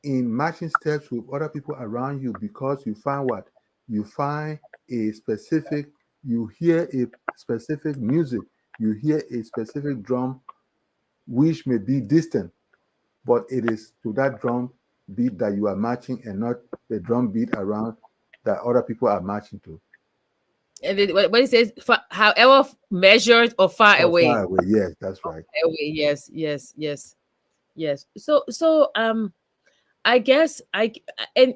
in matching steps with other people around you because you find what? You find a specific, you hear a specific music, you hear a specific drum which may be distant, but it is to that drum beat that you are matching and not the drum beat around that other people are matching to. and then when it says however measured or far Or far away. away. Yes, that's right. Away, yes, yes, yes, yes. So I guess and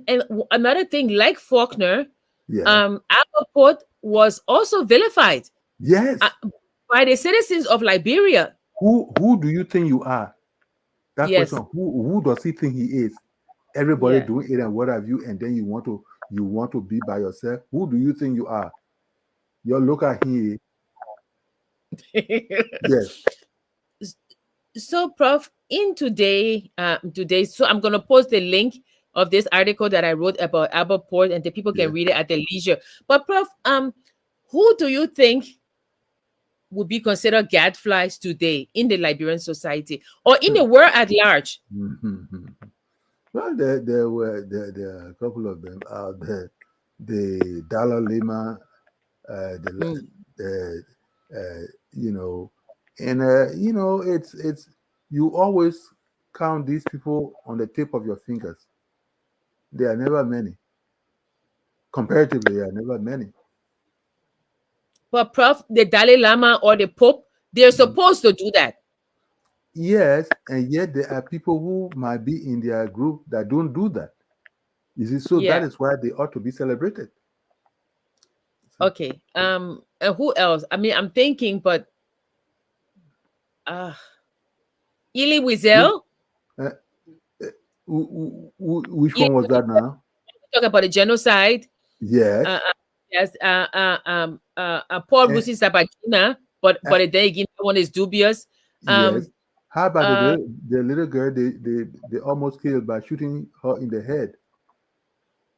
another thing, like Faulkner, Yes. Albert was also vilified uh, Yes. by the citizens of Liberia. Who do you think you are? That Yes, question, who does he think he is? Everybody yeah. doing it and what have you, and then you want to be by yourself. Who do you think you are? You look at him. Yes. So, Prof, in today, so I'm gonna post the link of this article that I wrote about Albert Port, and the people can Yes. read it at their leisure. But, Prof, who do you think would be considered gadflies today in the Liberian society or in the world at large? Mhm. Well, there are a couple of them out there. The Dalai Lama, Mm. the you know, and it's you always count these people on the tip of your fingers. There are never many. Comparatively, there are never many. But, Prof, the Dalai Lama or the Pope, they're Mhm. supposed to do that. Yes, and yet there are people who might be in their group that don't do that. You see, so that Yeah. is why they ought to be celebrated. See? Okay. And who else? I mean, I'm thinking, but uh Ili Who- Wiesel. uh, uh, which one was that now? Talk about the genocide. Uh, Yes. uh, yes, Paul And, Rusi Sabagina, but uh, then again, that one is dubious. Um, yes. How about uh, the little girl they almost killed by shooting her in the head?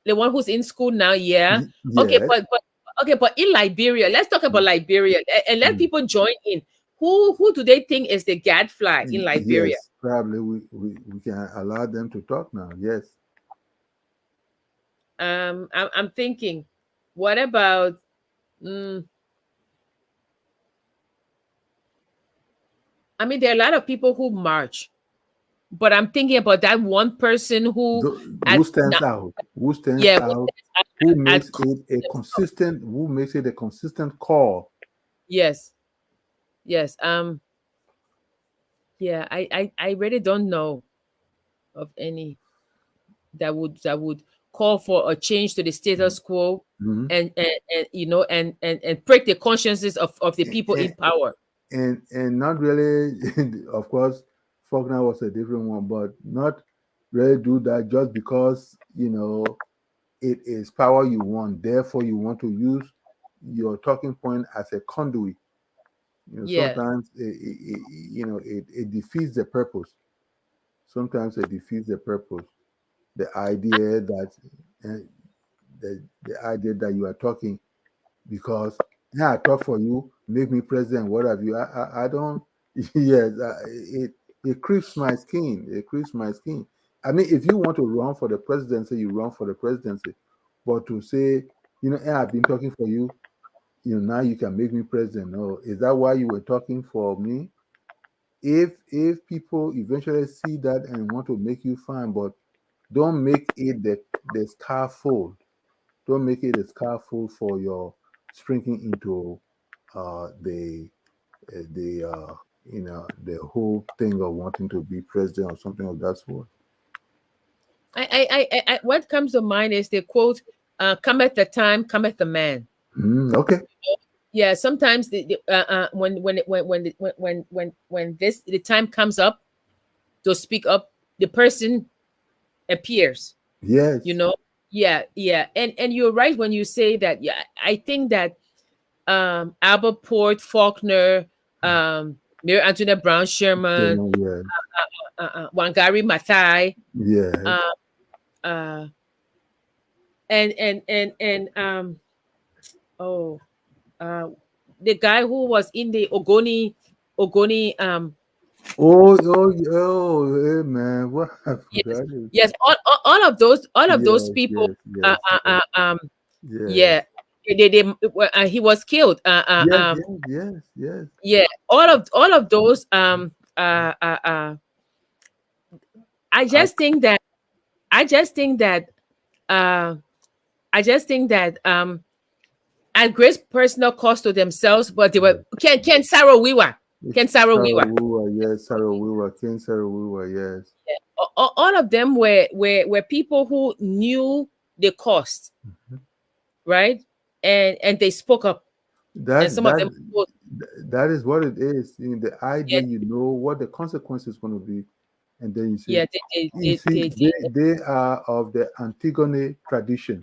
the one who's in school now, yeah. Okay, Yes. but in Liberia, let's talk about Liberia and let Mm. people join in. Who do they think is the gadfly in Liberia? Yes, probably we can allow them to talk now. Yes. I'm thinking, what about? mm, I mean, there are a lot of people who march, but I'm thinking about that one person who Who at stands out? Who stands yeah, out? Who at makes it a consistent? Who makes it a consistent call? yes, yes. Yeah, I really don't know of any that would call for a change to the status quo Mhm. and and break the consciences of the people in power. And not really. Of course, Faulkner was a different one, but not really do that just because it is power you want. Therefore, you want to use your talking point as a conduit. Yeah, Sometimes it defeats the purpose. Sometimes it defeats the purpose. The idea that uh, the idea that you are talking because yeah, I talk for you, make me president, what have you. I don't. Yes, it creeps my skin. It creeps my skin. I mean, if you want to run for the presidency, you run for the presidency. But to say, hey, I've been talking for you, now you can make me president. No, is that why you were talking for me? If people eventually see that and want to make you fine, but don't make it the scaffold. Don't make it a scarful for your sprinkling into the the whole thing of wanting to be president or something of that sort. What comes to mind is the quote, "Cometh the time, cometh the man." Okay. Yeah, sometimes when this the time comes up to speak up, the person appears. You Yes. know, yeah, yeah, and you're right when you say that. Yeah, I think that Albert Port, Faulkner, Mary Antoinette Brown Sherman, Yes. Wangari Maathai, Yes. uh, uh, and oh, uh, the guy who was in the Ogoni. Hey man, what I Yes, forgot it. yes, all of those Yes, people. yes, Uh, yes, uh, yes, uh, um, yes, yeah, he was killed. yes, yes, yes, yes. Yeah, all of those. I I, just think that I just think that uh, I just think that at great personal cost to themselves, but they were Ken Sarah Wiwa, Ken Sarah Sarah Wiwa. Weaver, yes, Sarah Weaver, King Sarah Weaver, yes. All of them were people who knew the cost, Mhm. right? And they spoke up, and That some of that them spoke. that is what it is. The idea, Yeah, you know what the consequences going to be, and then yeah, you see, they are of the Antigone tradition.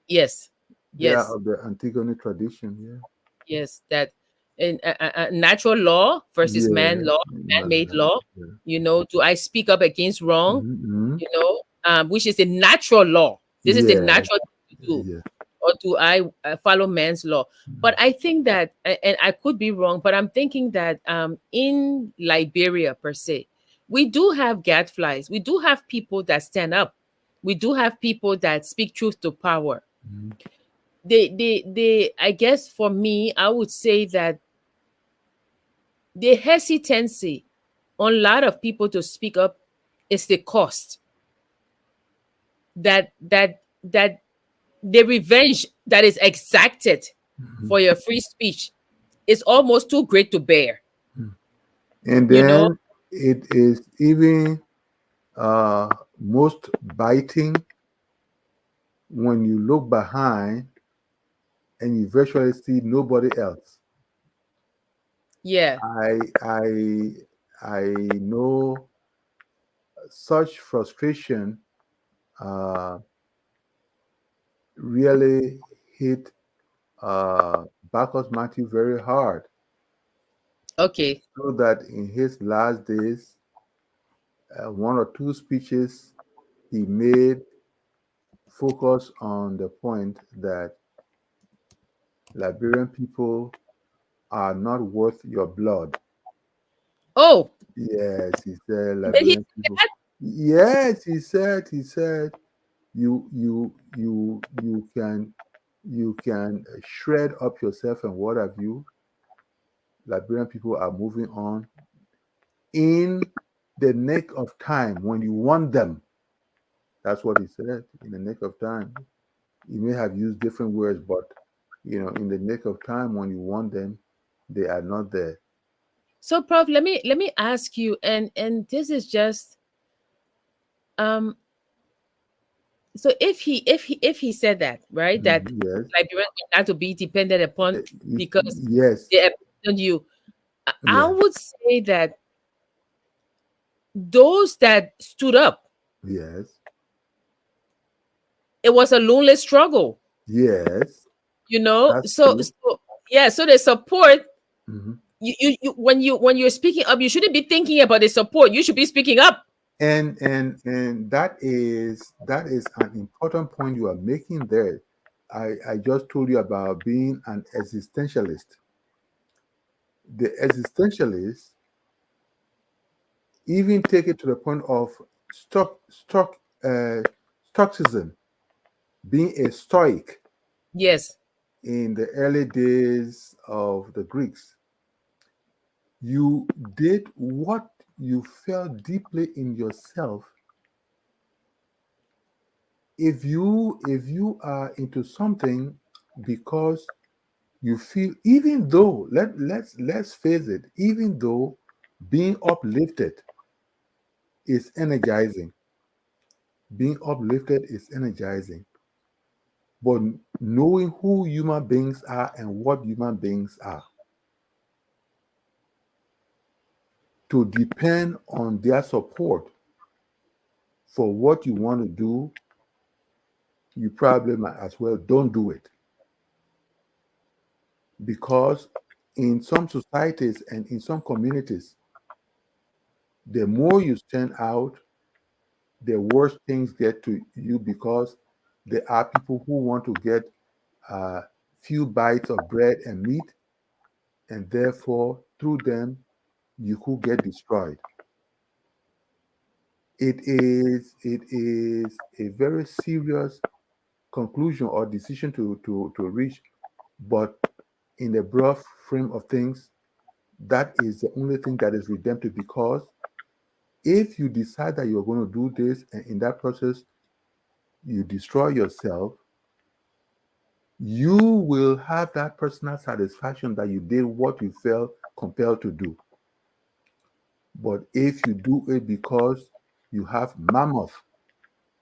yes, They are yes, of the Antigone tradition. Yeah. yes. That in natural law versus man Yeah. law, man-made law. Yeah. Do I speak up against wrong? Mm-hmm. Which is the natural law. This is the Yeah. natural thing to do. Yeah. Or do I follow man's law? But I think that, and I could be wrong, but I'm thinking that in Liberia per se, we do have gadflies. We do have people that stand up. We do have people that speak truth to power. Mhm. I guess for me, I would say that the hesitancy on a lot of people to speak up is the cost that the revenge that is exacted Mhm. for your free speech is almost too great to bear. And You know? then it is even most biting when you look behind and you virtually see nobody else. Yeah. I know such frustration uh, really hit Bacchus Matthew very hard, Okay. so that in his last days, one or two speeches he made focus on the point that Liberian people are not worth your blood. Oh, Yes, he said he Liberian people. Yes, he said you can shred up yourself and what have you. Liberian people are moving on in the nick of time when you want them. That's what he said. In the nick of time. He may have used different words, but in the nick of time when you want them, they are not there. so Prof, let me ask you, and this is just um so if he said that, right, that Yes. Liberians not to be dependent upon because Yes. they abandoned you, I Yes. would say that those that stood up, Yes. it was a lonely struggle, Yes. That's so true. yeah, so the support, Mhm. when you're speaking up, you shouldn't be thinking about the support, you should be speaking up. And that is an important point you are making there. I just told you about being an existentialist. The existentialists even take it to the point of uh, stoicism, being a stoic Yes. in the early days of the Greeks. You did what you felt deeply in yourself if you are into something because you feel, even though let's face it, even though being uplifted is energizing, being uplifted is energizing, but knowing who human beings are and what human beings are, to depend on their support for what you want to do, you probably might as well don't do it. Because in some societies and in some communities, the more you stand out, the worse things get to you, because there are people who want to get a few bites of bread and meat, and therefore through them you could get destroyed. It is a very serious conclusion or decision to reach, but in the broad frame of things, that is the only thing that is redemptive. Because if you decide that you're going to do this, and in that process you destroy yourself, you will have that personal satisfaction that you did what you felt compelled to do. But if you do it because you have mammoth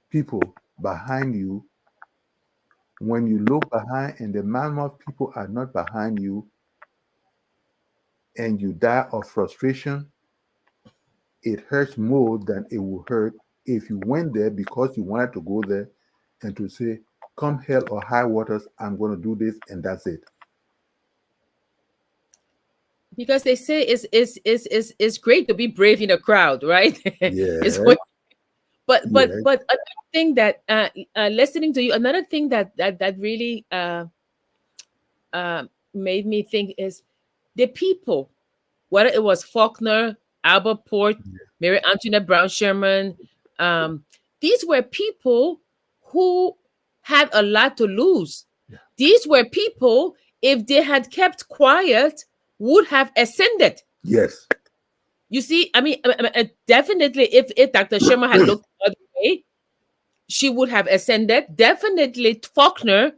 people behind you, when you look behind and the mammoth people are not behind you, and you die of frustration, it hurts more than it will hurt if you went there because you wanted to go there and to say, come hell or high waters, I'm going to do this, and that's it. Because they say it's great to be brave in a crowd, right? It's Yes, what, yes, but another thing that listening to you, another thing that really made me think is the people, whether it was Faulkner, Albert Port, Mary Antoinette Brown Sherman, um, these were people who had a lot to lose. yeah, These were people, if they had kept quiet, would have ascended. yes, You see, I mean, definitely, if Dr. Sherman had looked the other way, she would have ascended. Definitely, Faulkner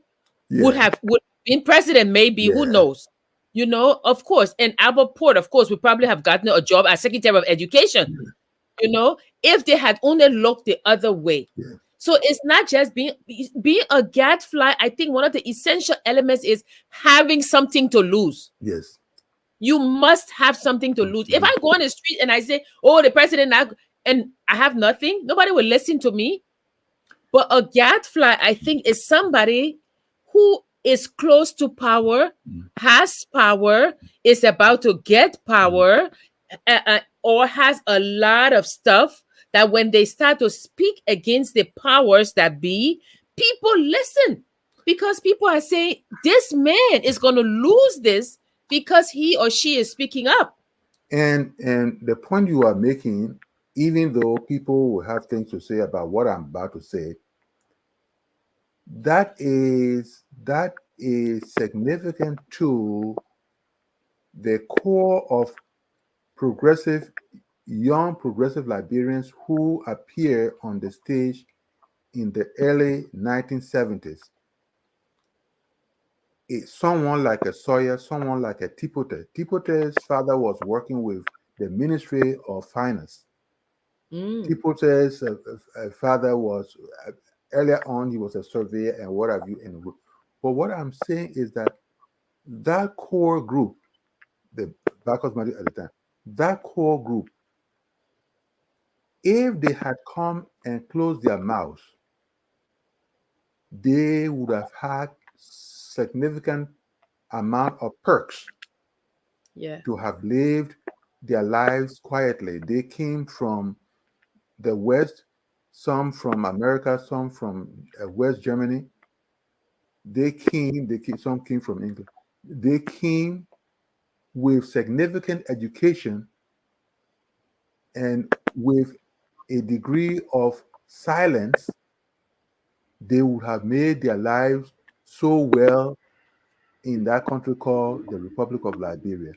yeah, would have been president. Maybe, who yeah, knows? You know, of course. And Albert Port, of course, would probably have gotten a job as Secretary of Education. You know, if they had only looked the other way. yeah, So it's not just being a gadfly. I think one of the essential elements is having something to lose. yes, You must have something to lose. If I absolutely, go on the street and I say, "Oh, the president," and I have nothing, nobody will listen to me. But a gadfly, I think, is somebody who is close to power, mm, has power, is about to get mm. power, or has a lot of stuff that when they start to speak against the powers that be, people listen, because people are saying this man is going to lose this because he or she is speaking up. And the point you are making, even though people will have things to say about what I'm about to say, that is significant to the core of progressive young progressive Liberians who appear on the stage in the early 1970s. Someone like a Sawyer, someone like a Tipote. Tipote's father was working with the Ministry of Finance. Mm, Tipote's father was, earlier on, he was a surveyor and what have you. But what I'm saying is that that core group, the Bacchus Magic at the time, that core group, if they had come and closed their mouths, they would have had significant amount of perks yeah, to have lived their lives quietly. They came from the West, some from America, some from West Germany. Some came from England. They came with significant education and with a degree of silence. They would have made their lives so well in that country called the Republic of Liberia.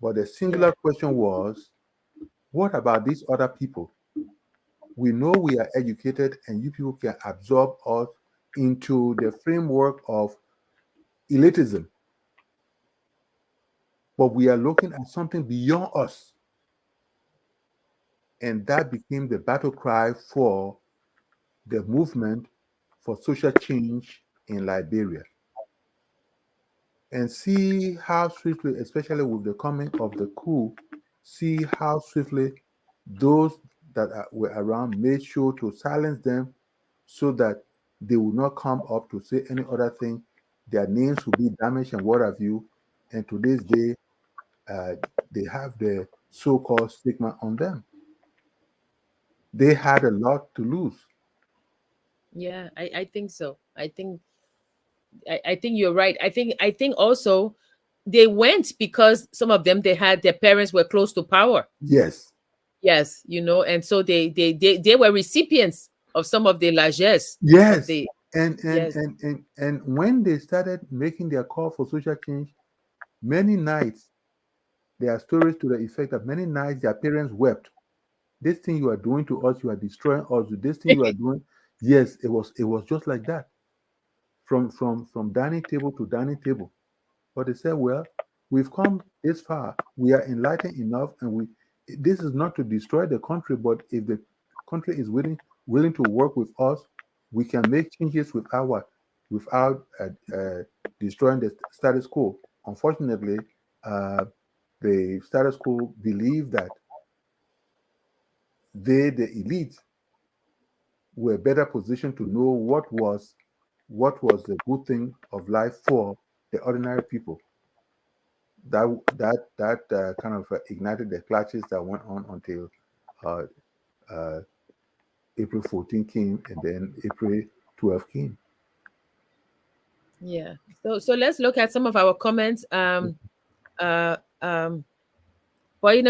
But the yeah, singular question was, what about these other people We know we are educated, and you people can absorb us into the framework of elitism, but we are looking at something beyond us. And that became the battle cry for the movement for social change in Liberia. And see how swiftly, especially with the coming of the coup, see how swiftly those that were around made sure to silence them so that they would not come up to say any other thing. Their names will be damaged and what have you. And to this day, uh, they have the so-called stigma on them. They had a lot to lose. Yeah, I think so. I think you're right. I think also they went because some of them, they had their parents were close to power. Yes, Yes, and so they were recipients of some of the largesse of yes. the. And Yes. and and and when they started making their call for social change, many nights there are stories to the effect that many nights their parents wept. This thing you are doing to us, you are destroying us. This thing you are doing, yes, it was just like that, from dining table to dining table. But they said, well, we've come this far. We are enlightened enough, and we this is not to destroy the country, but if the country is willing to work with us, we can make changes without destroying the status quo. Unfortunately, uh, the status quo believe that they, the elite, were better positioned to know what was the good thing of life for the ordinary people. That kind of ignited the clashes that went on until uh, uh, April 14 came, and then April 12 came. Yeah. So let's look at some of our comments. Uh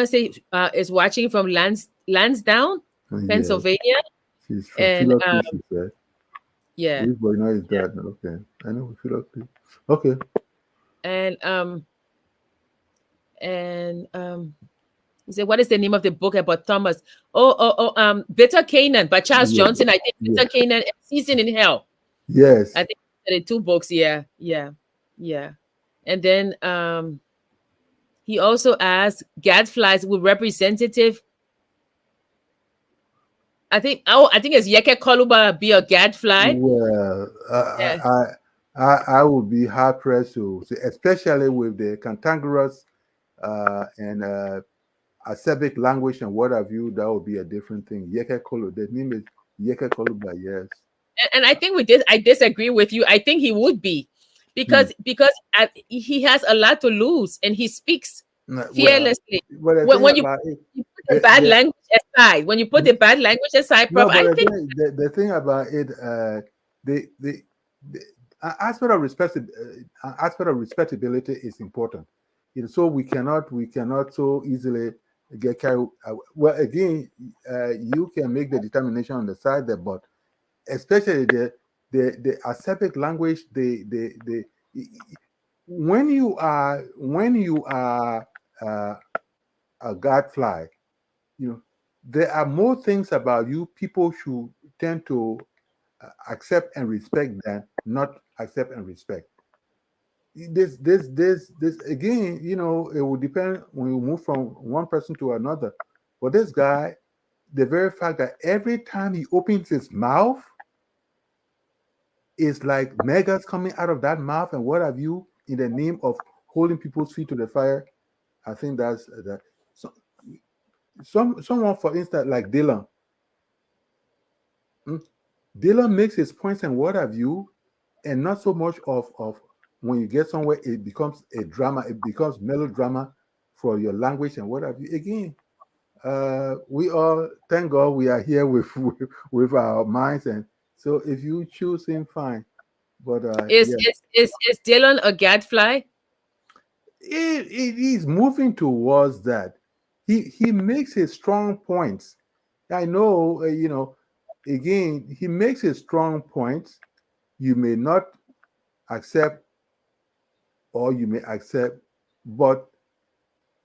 say is watching from Lansdowne, Yes, Pennsylvania. she's from And Philippines. She said, yeah. "Which boy now is Yeah. that?" Okay, I know Philippines. Okay, And and he said, what is the name of the book about Thomas? Bitter Canaan by Charles yes, Johnson. I think yes, Bitter Canaan and Season in Hell. I yes. think the two books. Yeah, yeah, yeah. And then he also asked Gadflies with representative. I think it's Yeke Koluba be a Gadfly. Well, Yeah. I would be hard pressed to say, especially with the cantankerous and Arabic language and what have you. That would be a different thing. Yeke Kolo. The name is Yeke Koluba. Yes. And I think with this, I disagree with you. I think he would be, Hmm. because he has a lot to lose, and he speaks Well, fearlessly. but the When thing when about it, you put the bad the language aside, when you put the bad language aside, Prof, no, but I think the thing about it, the aspect of aspect of respectability is important. So we cannot so easily get carried. Well, again, you can make the determination on the side there, but especially the ascetic language, the when you are uh, a gadfly, you know, there are more things about you people should tend to accept and respect than not accept and respect. This again, it will depend when you move from one person to another. But this guy, the very fact that every time he opens his mouth, it's like megas coming out of that mouth and what have you, in the name of holding people's feet to the fire. I think that's that. So, someone, for instance, like Dylan. mm, Dylan makes his points and what have you, and not so much of when you get somewhere, it becomes a drama, it becomes melodrama for your language and what have you. Again, we all thank God we are here with our minds, and so if you choose him, fine. But is yeah, is Dylan a Gadfly? it is moving towards that. He makes his strong points. I know, again, he makes his strong points. You may not accept, or you may accept, but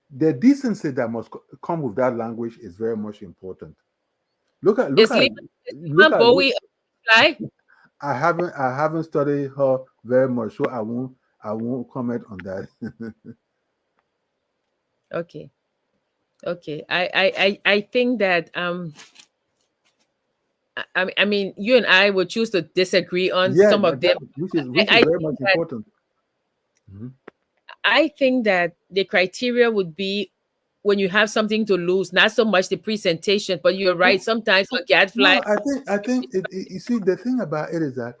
the decency that must come with that language is very much important. Look at Is look at Lima, is look Lima at look. Bowie a fly? I haven't studied her very much, so I won't comment on that. Okay. Okay. I think that I mean you and I would choose to disagree on Yeah, some of them. which is I very think much that important. Mhm. the criteria would be when you have something to lose, not so much the presentation, but you're right. No, Sometimes a gadfly, no, I think you see, the thing about it is that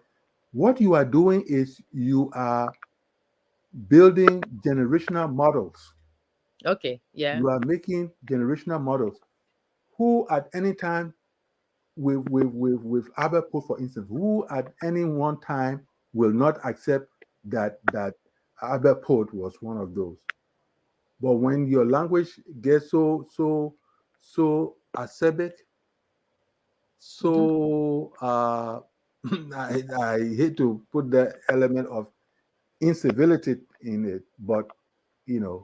what you are doing is you are building generational models. okay, yeah, You are making generational models. Who at any time, with Albert Post, for instance, who at any one time will not accept that Albert Post was one of those. But when your language gets so acerbic, hmm, so I hate to put the element of incivility in it, but you know,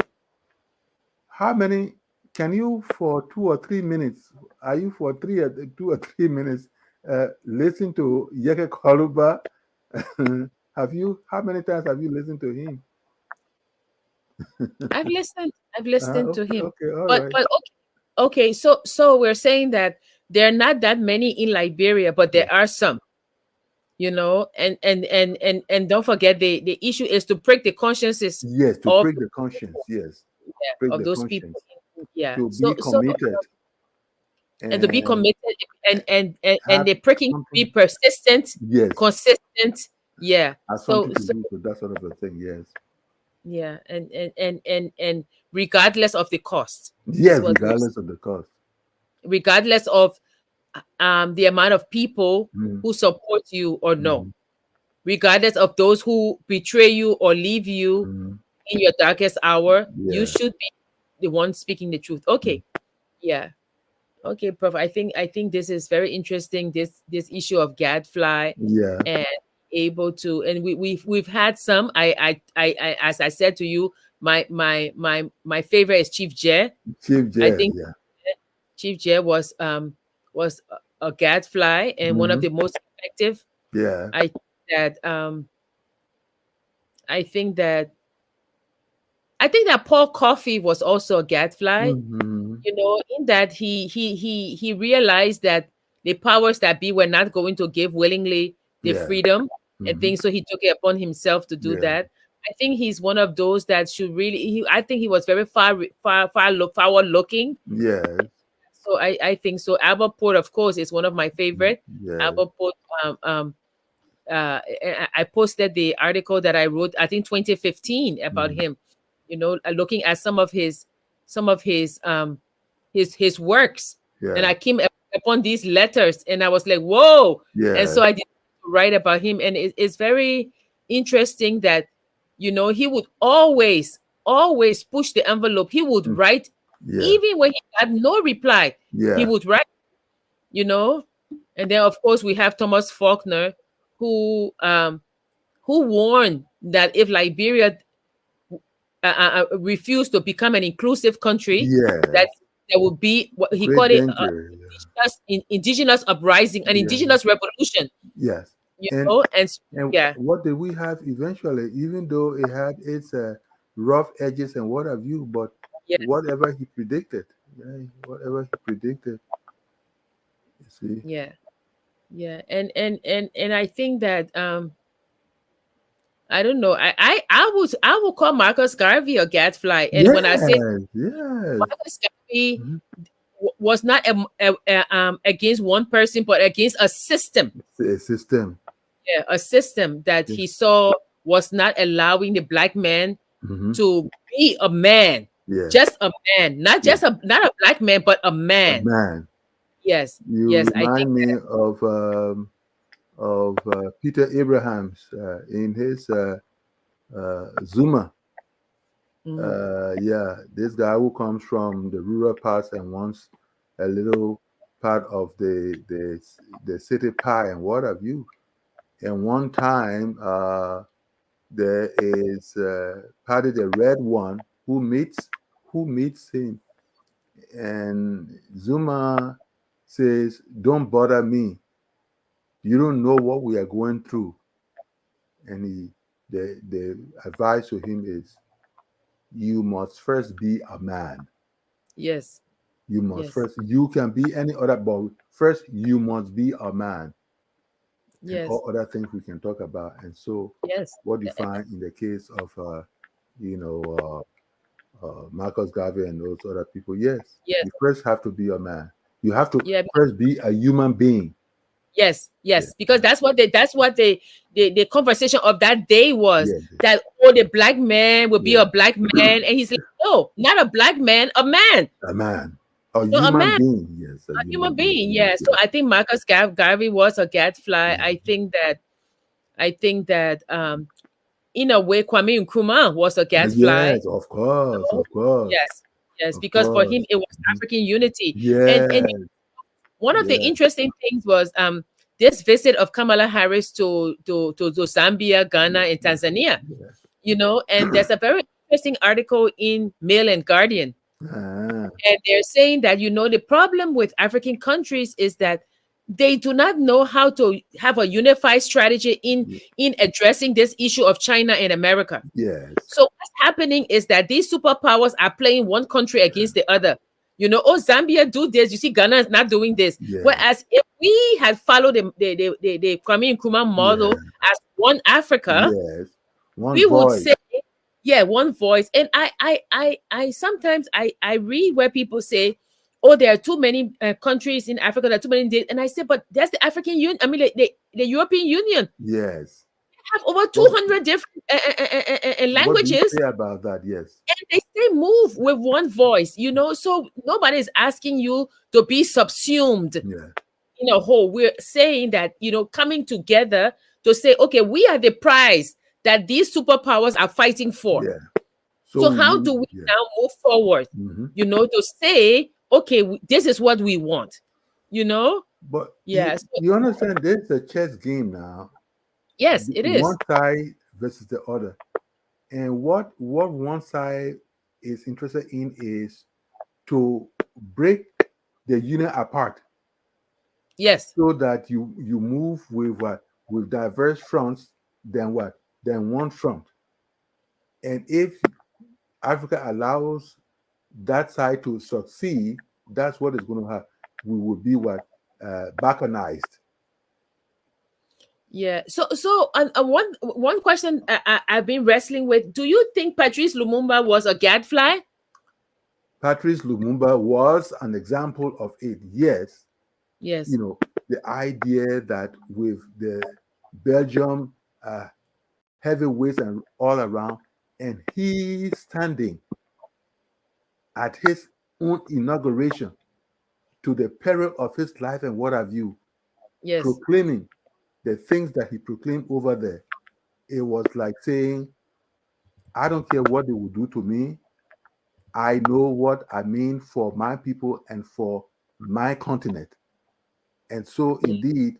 how many can you, for 2 or 3 minutes? Are you for 2 or 3 minutes listen to Yeke Kaluba? Have you? How many times have you listened to him? I've listened to Okay, him, okay, all but right. okay, so we're saying that there are not that many in Liberia, but there Yeah. are some, and don't forget the issue is to break the consciences Yes, to of prick the conscience. Yes, prick of the those people. conscience. Yeah. To So be committed and to be and committed and have the pricking to be something. persistent, Yes, consistent. Yeah. has So something to do with that sort of a thing. Yes. yeah, and regardless of the cost is Yes, what we're regardless of the cost. regardless of the amount of people Mm-hmm. who support you or no, Mm-hmm. regardless of those who betray you or leave you Mm-hmm. in your darkest hour, you Yeah. should be the one speaking the truth. Okay. Yeah. Okay, Prof. I think this is very interesting. This issue of gadfly Yeah. and able to, and we've had some. I as I said to you, my favorite is Chief Jay. Chief I J. think Yeah. Chief Jay was a gadfly and one of Mm-hmm. the most effective. Yeah. I that I think that I think that Paul Coffey was also a gadfly, Mm-hmm. in that he realized that the powers that be were not going to give willingly the Yeah. freedom and Mm-hmm. things, so he took it upon himself to do Yeah. that. I think he's one of those that should really I think he was very forward looking. Yes. So I think so. Albert Port, of course, is one of my favorite. Yes. Albert Port, I posted the article that I wrote, I think 2015, about Mm. him. Looking at some of his works, and Yeah. I came upon these letters, and I was like, whoa! And Yes. so I did write about him, and it's very interesting that he would always push the envelope. He would Mm. write Yeah. even when he had no reply. He Yeah. would write, you know and then of course we have Thomas Faulkner, who warned that if Liberia refused to become an inclusive country, that Yes. there will be what he Great called it, danger. indigenous uprising, an Yeah. indigenous revolution. Yes. You And know, and and yeah, what did we have eventually? Even though it had its rough edges and what have you, but yes, whatever he predicted, yeah, whatever he predicted, you see. yeah, yeah, and I think that I don't know. I will call Marcus Garvey a gadfly, and when I say Yes. Yes. Marcus Garvey Mhm. was not against one person, but against a system. It's a system. Yeah, a system that Yeah. he saw was not allowing the black man Mm-hmm. to be a man, Yeah. just a man, not Yeah. just a not a black man, but a man. Man, Yes, you yes, I think remind me of Peter Abrahams in his Zuma. mm, Yeah, this guy who comes from the rural parts and wants a little part of the city pie and what have you. And one time, there is Paddy the Red One who meets him, and Zuma says, "Don't bother me. You don't know what we are going through." And the advice to him is, you must first be a man. Yes. You must Yes. first, you can be any other, but first you must be a man. And Yes. all other things we can talk about. And so, Yes. what you find in the case of, you know, Marcus Garvey and those other people, yes, Yes. you first have to be a man. You have to Yeah. first be a human being. Yes, Yeah. yes, because that's what the conversation of that day was, Yes. that the black man will be Yeah. a black man, and he's like, no, not a black man, a man, A man. A no, a human man, being. Yes. A a human human being. being. Yeah. So Yeah. I think Marcus Garvey was a gadfly. Yeah. I think that in a way Kwame Nkrumah was a gadfly. Yes, of course. No? Of course. Yes, yes, Of because for him course. it was Mhm. African unity, and Yes. one of the Yes. interesting things was this visit of Kamala Harris to Zambia, Ghana, Yeah. and Tanzania. Yeah. And there's a very interesting article in Mail and Guardian, Ah, and they're saying that the problem with African countries is that they do not know how to have a unified strategy in addressing this issue of China and America. yes. So what's happening is that these superpowers are playing one country against the other. Oh, Zambia do this. You see, Ghana is not doing this. Yeah. Whereas if we had followed the Kwame Nkrumah Yeah. model as one Africa, Yes. One we would voice. say, yeah, one voice. And I sometimes I read where people say, oh, there are too many countries in Africa. There are too many. And I say, but that's the African Union. I mean, the European Union Yes. have over What 200 different what do you languages, say about that? Yes. and they still move with one voice. So nobody is asking you to be subsumed Yeah. in a whole. We're saying that, coming together to say, okay, we are the prize that these superpowers are fighting for. Yeah. So So we how need, do we yeah. now move forward, Hmm. to say, okay, this is what we want, But yeah. So, you understand there's a chess game now. yes, it is. One side versus the other. And what one side is interested in is to break the union apart, Yes, so that you move with what, with diverse fronts, then what, then one front. And if Africa allows that side to succeed, that's what is going to happen. We will be what, balkanized. yeah. So one question I've been wrestling with: do you think Patrice Lumumba was a gadfly? Patrice Lumumba was an example of it. Yes, Yes, the idea that with the Belgium heavyweights and all around, and he standing at his own inauguration, to the peril of his life and what have you, yes, proclaiming the things that he proclaimed over there. It was like saying, I don't care what they will do to me. I know what I mean for my people and for my continent. And so, indeed,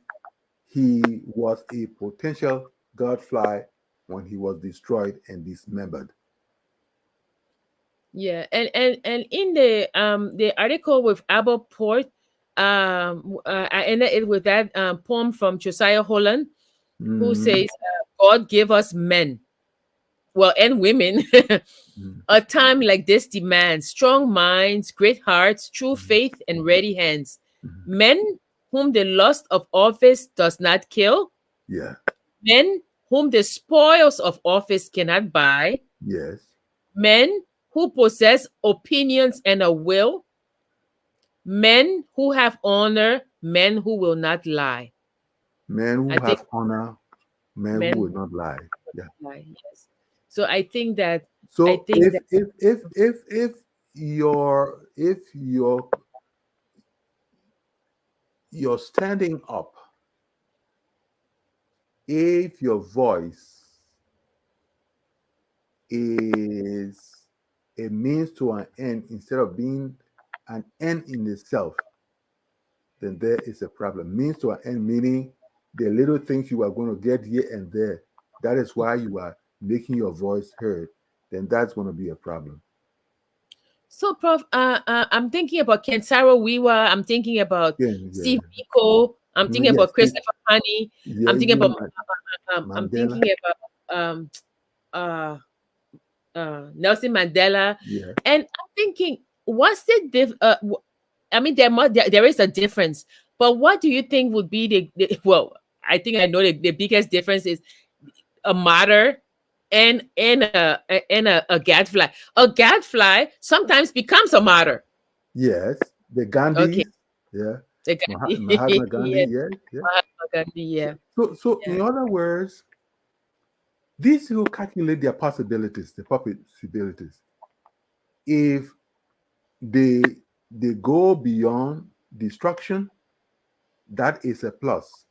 he was a potential gadfly when he was destroyed and dismembered. yeah. And in the article with Albert Port, I ended it with that poem from Josiah Holland, who Mhm. says, "God give us men, well, and women, Mhm. a time like this demands strong minds, great hearts, true faith, and ready hands. Mhm. Men whom the lust of office does not kill, Yeah. men whom the spoils of office cannot buy, Yes. men who possess opinions and a will, men who have honor, men who will not lie." Men I who think have honor, men who men will not lie. Yeah. who lie, yes. So I So think that if you're standing up, if your voice is a means to an end instead of being an end in itself, then there is a problem. Means to an end meaning the little things you are going to get here and there. That is why you are making your voice heard. Then that's going to be a problem. So, Prof, I'm thinking about Kentaro Wiwa. I'm thinking about Yeah, Steve yeah. Biko. I'm thinking Yes, about Christopher Honey. yeah, I'm thinking about I'm Mandela. thinking about uh Nelson Mandela, Yeah, and I'm thinking, what's the I mean, there is a difference, but what do you think would be the well? I think I know the biggest difference is a martyr and a gadfly. A gadfly sometimes becomes a martyr. yes. The Okay, Gandhis. Yeah, the Mahatma Gandhi. yes, Yeah, yeah. Mahatma Gandhi, So, yeah, so yeah, in other words, these will calculate their possibilities, the possibilities. If they they go beyond destruction, that is a plus.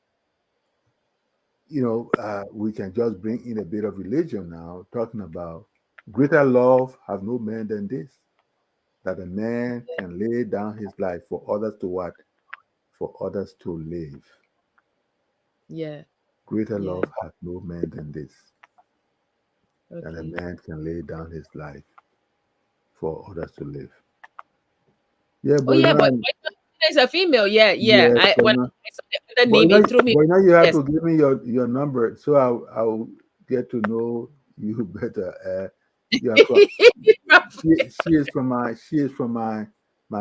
We can just bring in a bit of religion now, talking about greater love have no man than this, that a man can lay down his life for others to what? For others to live. yeah, Greater yeah. love hath no man than this, that a Okay. man can lay down his life for others to live. Yeah, Oh but yeah, but there's a female. Yeah, yeah. yes, I but when now, I saw the other name, it threw me. you have Yes. to give me your number so I'll get to know you better. Yeah, she is from my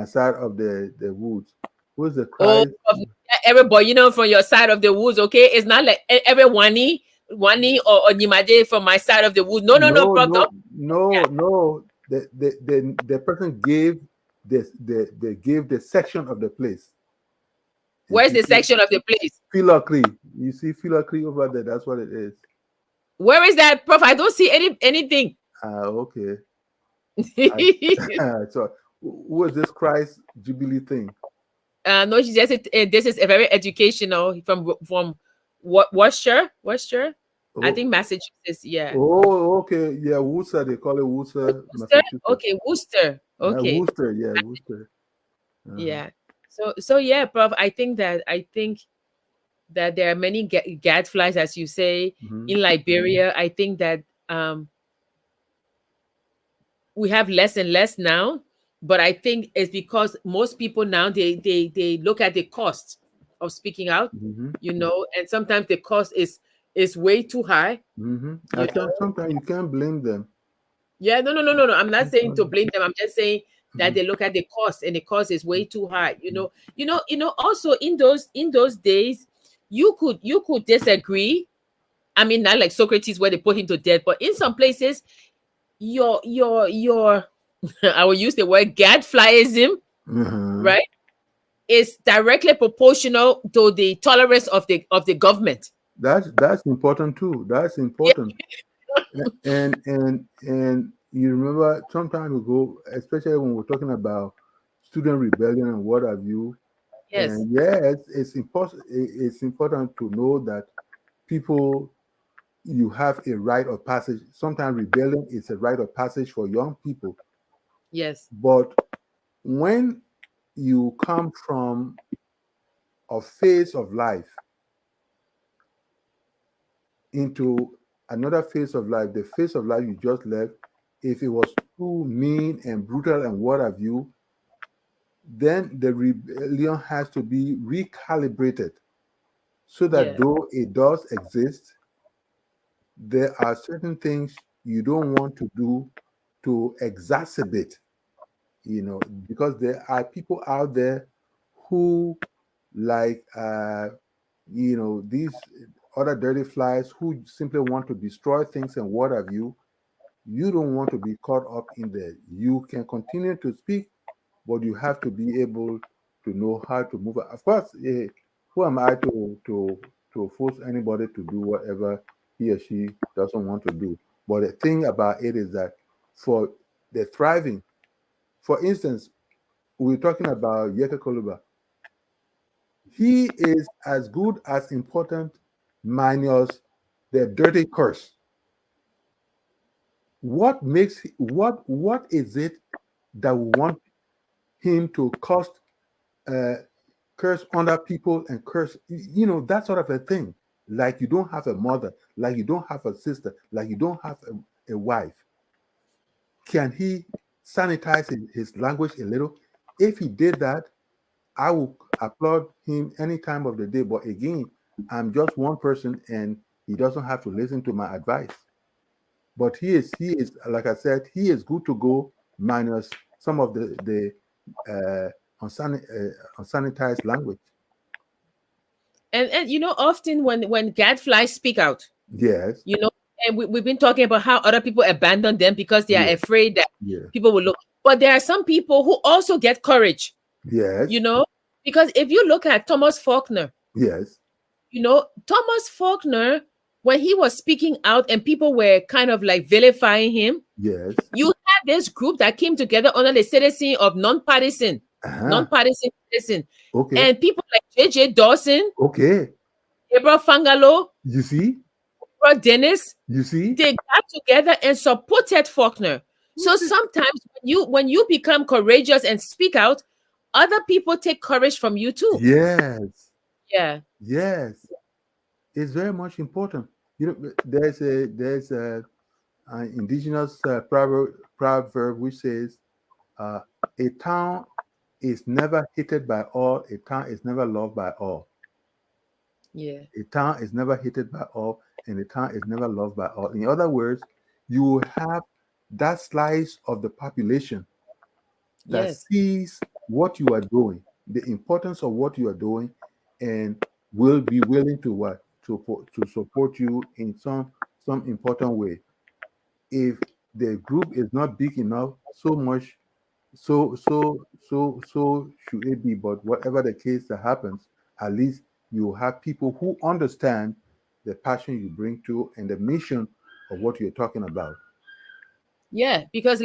side of the woods. Who's the Oh, Christ? everybody, from your side of the woods, okay? It's not like every Wani or Nimade from my side of the woods. No, no, no, No, prof. Don't. no, no, no. The person gave this they gave the section of the place. You Where's see, the section of the place? Philocry. You see Philocry over there. That's what it is. Where is that, prof? I don't see anything. Okay. I, so who is this Christ Jubilee thing? No, she just said, this is a very educational from Worcester. I think Oh, Massachusetts. Yeah, oh, okay. Yeah, Worcester. They call it Worcester, Worcester. Massachusetts. Okay, Worcester. Okay, Worcester. Yeah, Worcester. Uh-huh. yeah. So yeah, prof. I think that there are many gadflies, as you say, Hmm. in Liberia. I think that we have less and less now, but I think it's because most people now they look at the cost of speaking out, Hmm. and sometimes the cost is way too high, Hmm. I you can't. know. Sometimes you can't blame them. Yeah, no, no, no, no, no. I'm not saying to blame them. I'm just saying that Mhm. they look at the cost, and the cost is way too high. Also in those days, you could disagree. I mean, not like Socrates where they put him to death, but in some places, your I will use the word gadflyism, Mhm. right? Is directly proportional to the tolerance of the government. That's important too. That's Yeah. important. And you remember some time ago, especially when we're talking about student rebellion and what have you. Yes. And yes, it's important. It's important to know that people, you have a rite of passage. Sometimes rebellion is a rite of passage for young people. Yes. But when you come from a phase of life into another phase of life, the phase of life you just left, if it was too mean and brutal and what have you, then the rebellion has to be recalibrated so that Yeah. though it does exist, there are certain things you don't want to do to exacerbate, because there are people out there who like these other dirty flies who simply want to destroy things and what have you. You don't want to be caught up in there. You can continue to speak, but you have to be able to know how to move. Of course, who am I to force anybody to do whatever he or she doesn't want to do? But the thing about it is that for the thriving, for instance, we're talking about Yeka Koluba. He is as good as important minus the dirty curse. What is it that we want him to cost uh, curse other people and curse, that sort of a thing? Like you don't have a mother, like you don't have a sister, like you don't have a wife. Can he sanitize his language a little. If he did that, I will applaud him any time of the day. But again, I'm just one person, and he doesn't have to listen to my advice. But he is like I said, he is good to go minus some of the unsanitized language. And often when gadflies speak out, Yes, you know, and we've been talking about how other people abandon them because they are yes, afraid that yes, people will look. But there are some people who also get courage, you yes, know, because if you look at Thomas Faulkner, yes, Thomas Faulkner, when he was speaking out and people were kind of like vilifying him, yes. you had this group that came together under the citizen of Uh-huh. non-partisan citizen, Okay, and people like J.J. Dawson, okay. Gabriel Fangalo, You see, Gabriel Dennis, you see. they got together and supported Faulkner. So sometimes when you become courageous and speak out, other people take courage from you too. Yes, Yeah. yes. It's very much important. There's a an indigenous proverb which says, uh, "A town is never hated by all. A town is never loved by all. Yeah. A town is never hated by all, and a town is never loved by all." In other words, you will have that slice of the population that Yes. sees what you are doing, the importance of what you are doing, and will be willing to what to support you in some important way. If the group is not big enough, so much, so should it be. But whatever the case that happens, at least you have people who understand the passion you bring to and the mission of what you're talking about. Yeah, because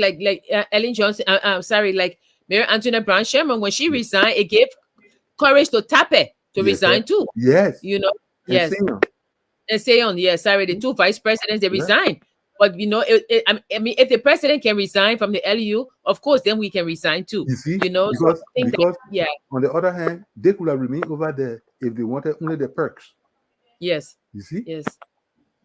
Ellen Johnson, sorry, like Mary Antoinette Brown Sherman, when she resigned, it gave courage to Tappe to Yes, sir. resign too. Yes, You know, and yes, senior. and say on, yeah, sorry, the two vice presidents they Yeah. resigned. But I mean, if the president can resign from the LU, of course, then we can resign too. You see, So I think that, because yeah, on the other hand, they could have remained over there if they wanted only the perks. yes, You see? yes,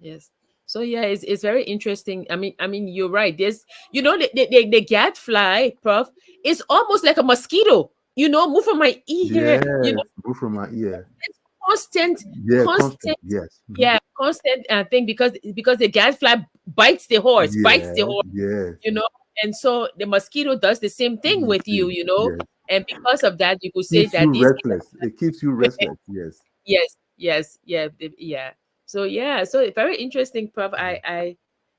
yes. So yeah, it's very interesting. I mean, you're right. There's, the gadfly, Prof, is almost like a mosquito. Move from my ear. Yes, move from my ear. It's constant, Yeah, constant. constant, Yes. yeah, constant thing because the gadfly bites the horse, Yes, yes. you know, and so the mosquito does the same thing You with see, you, yes. and because of that, you could say Keeps that you these restless. It keeps you restless. Yes. yes, yes, yeah, yeah. So yeah, so very interesting, Prof.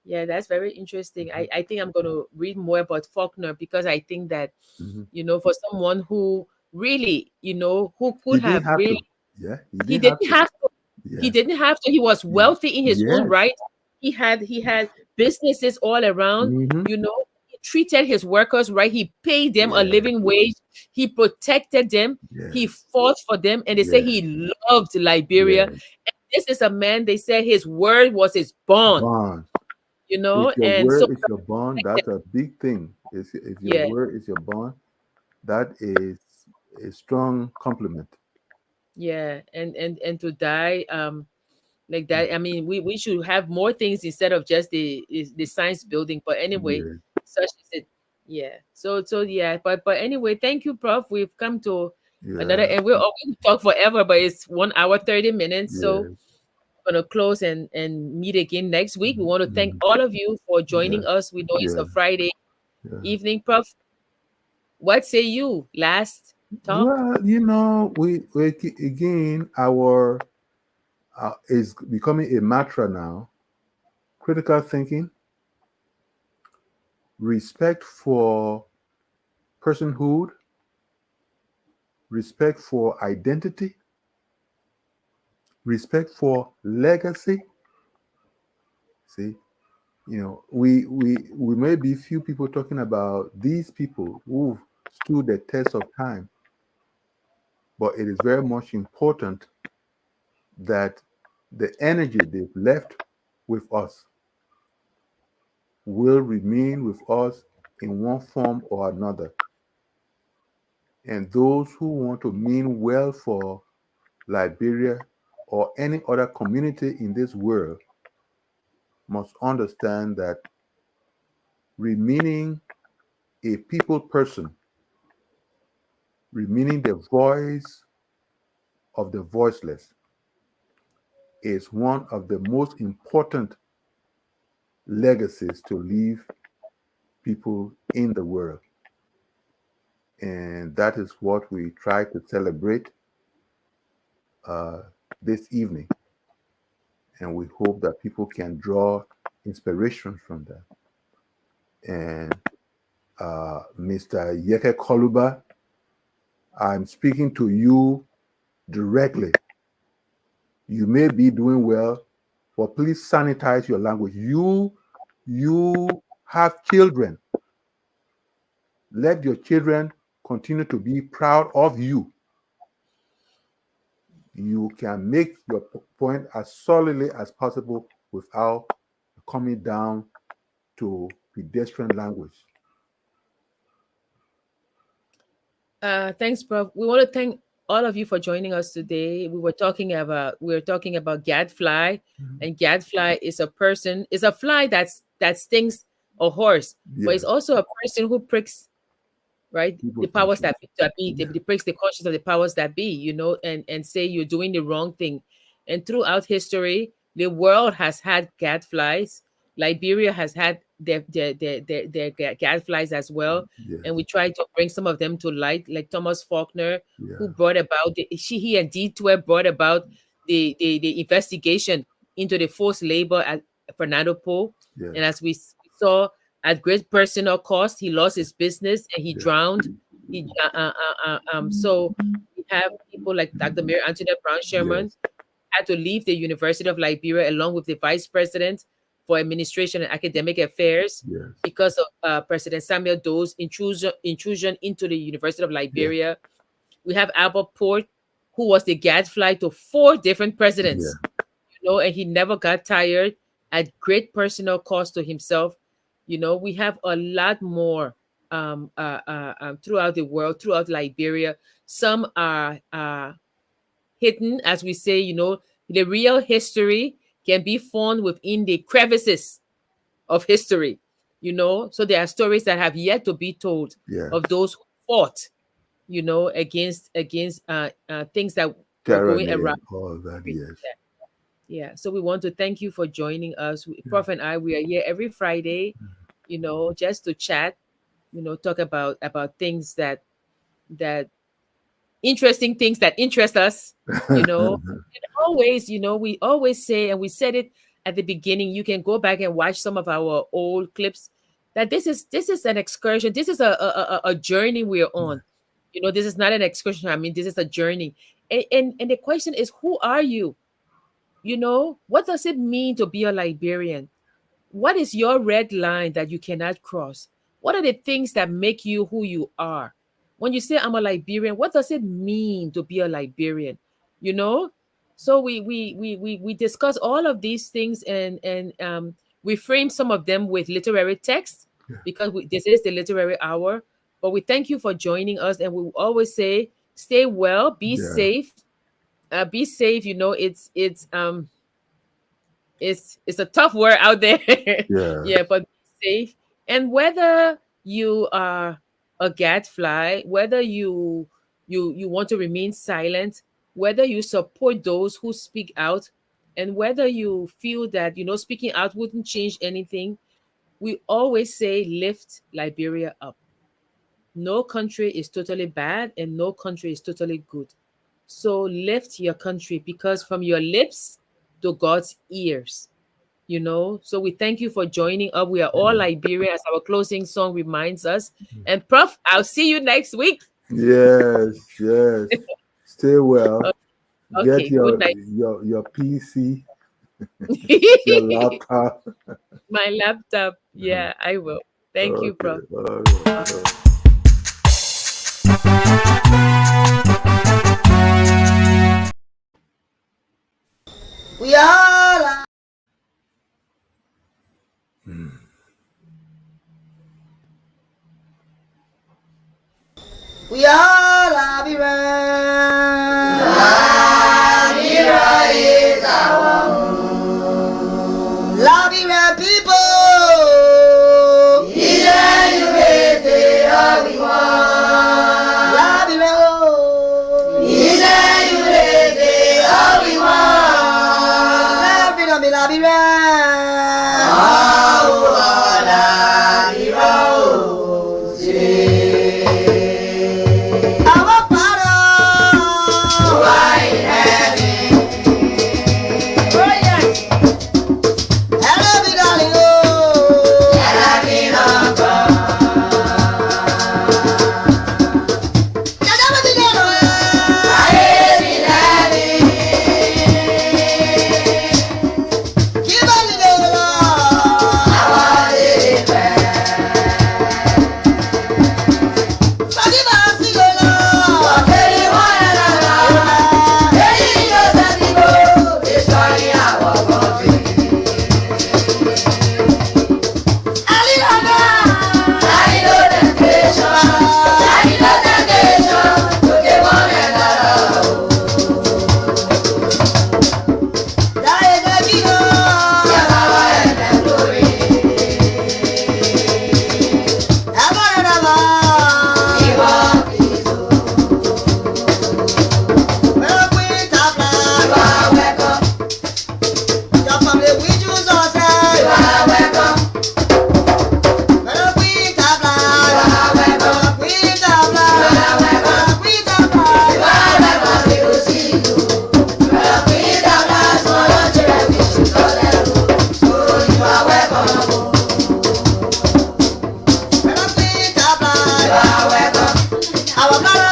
Yeah, that's very interesting. Mhm, I think I'm going to read more about Faulkner because I think that mhm. for someone who really, who He could didn't have have really, to. Yeah, he he didn't have didn't to. have to. He Yes. didn't have to. He was wealthy in his own Yes. right. He had businesses all around. Mm-hmm. He treated his workers right. He paid them a Yeah. living wage. He protected them. He Yes. fought for them, and they say Yeah. he loved Liberia. Yes. This is a man. They said his word was his bond. Bond. If your And so word is your bond, that's a big thing. If your yeah, word is your bond, that is a strong compliment. yeah, and to die like that. I mean, we should have more things instead of just the science building. But anyway, Yeah. such is it. Yeah. So yeah. But anyway, thank you, Prof. We've come to another, Yeah. and we talk forever, but it's 1 hour 30 minutes. So Yeah. we're gonna close and meet again next week. We want to thank Mhm. all of you for Yeah. joining us. We know it's a Yeah. Friday Yeah. evening, Prof. What say you? Last talk. Well, again, our is becoming a mantra now. Critical thinking, respect for personhood, respect for identity, respect for legacy. See, we may be few people talking about these people who stood the test of time, but it is very much important that the energy they've left with us will remain with us in one form or another. And those who want to mean well for Liberia or any other community in this world must understand that remaining a people person, remaining the voice of the voiceless, is one of the most important legacies to leave people in the world. And that is what we try to celebrate this evening. And we hope that people can draw inspiration from that. And Mr. Yeke Koluba, I'm speaking to you directly. You may be doing well, but please sanitize your language. You have children. Let your children continue to be proud of you. You can make your point as solidly as possible without coming down to pedestrian language. Thanks, Prof. We want to thank all of you for joining us today. We were talking about gadfly, and gadfly is a person, is a fly that stings a horse, but it's Yes, also a person who pricks, right, the people's powers that conscience. be, Yeah. they breaks the conscience of the powers that be, and say you're doing the wrong thing. And throughout history, the world has had gadflies. Liberia has had their gadflies as well, Yes, and we try to bring some of them to light, like Thomas Faulkner, who yeah, brought about he and Detour brought about the investigation into the forced labor at Fernando Po. yes, And as we saw, at great personal cost, he lost his business and he yes, drowned. So we have people like Dr. Mary Antoinette Brown Sherman yes, had to leave the University of Liberia along with the vice president for administration and academic affairs yes, because of President Samuel Doe's intrusion into the University of yes, Liberia. We have Albert Porte, who was the gadfly to 4 different presidents, yeah, and he never got tired at great personal cost to himself. We have a lot more throughout the world, throughout Liberia. Some are hidden, as we say, the real history can be found within the crevices of history, So there are stories that have yet to be told yes. of those who fought, against things that were going Tyranny around. and all that, yes. Yeah. So we want to thank you for joining us. Prof and I, we are here every Friday, just to chat, talk about things that interesting things that interest us, And always, we always say, and we said it at the beginning, you can go back and watch some of our old clips, that this is an excursion. This is a journey we're on. This is not an excursion. I mean, this is a journey. And the question is, who are you? What does it mean to be a Liberian? What is your red line that you cannot cross? What are the things that make you who you are? When you say I'm a Liberian, what does it mean to be a Liberian? You know? So we discuss all of these things, and we frame some of them with literary text, because this is the literary hour. But we thank you for joining us, and we always say, stay well, be Yeah, safe. Be safe. It's a tough word out there. yeah, Yeah, but be safe. And whether you are a gadfly, whether you want to remain silent, whether you support those who speak out, and whether you feel that speaking out wouldn't change anything, we always say lift Liberia up. No country is totally bad and no country is totally good. So lift your country, because from your lips to God's ears. So we thank you for joining up. We are all Liberia, as our closing song reminds us. And Prof, I'll see you next week. yes, yes. Stay well. Get Okay, good night. your PC, your laptop. My laptop. Yeah, I will. Thank you, Okay, Prof. all right. All right. We all are. We all are be right. Labira is our home. Labira people. Is educated. Our blood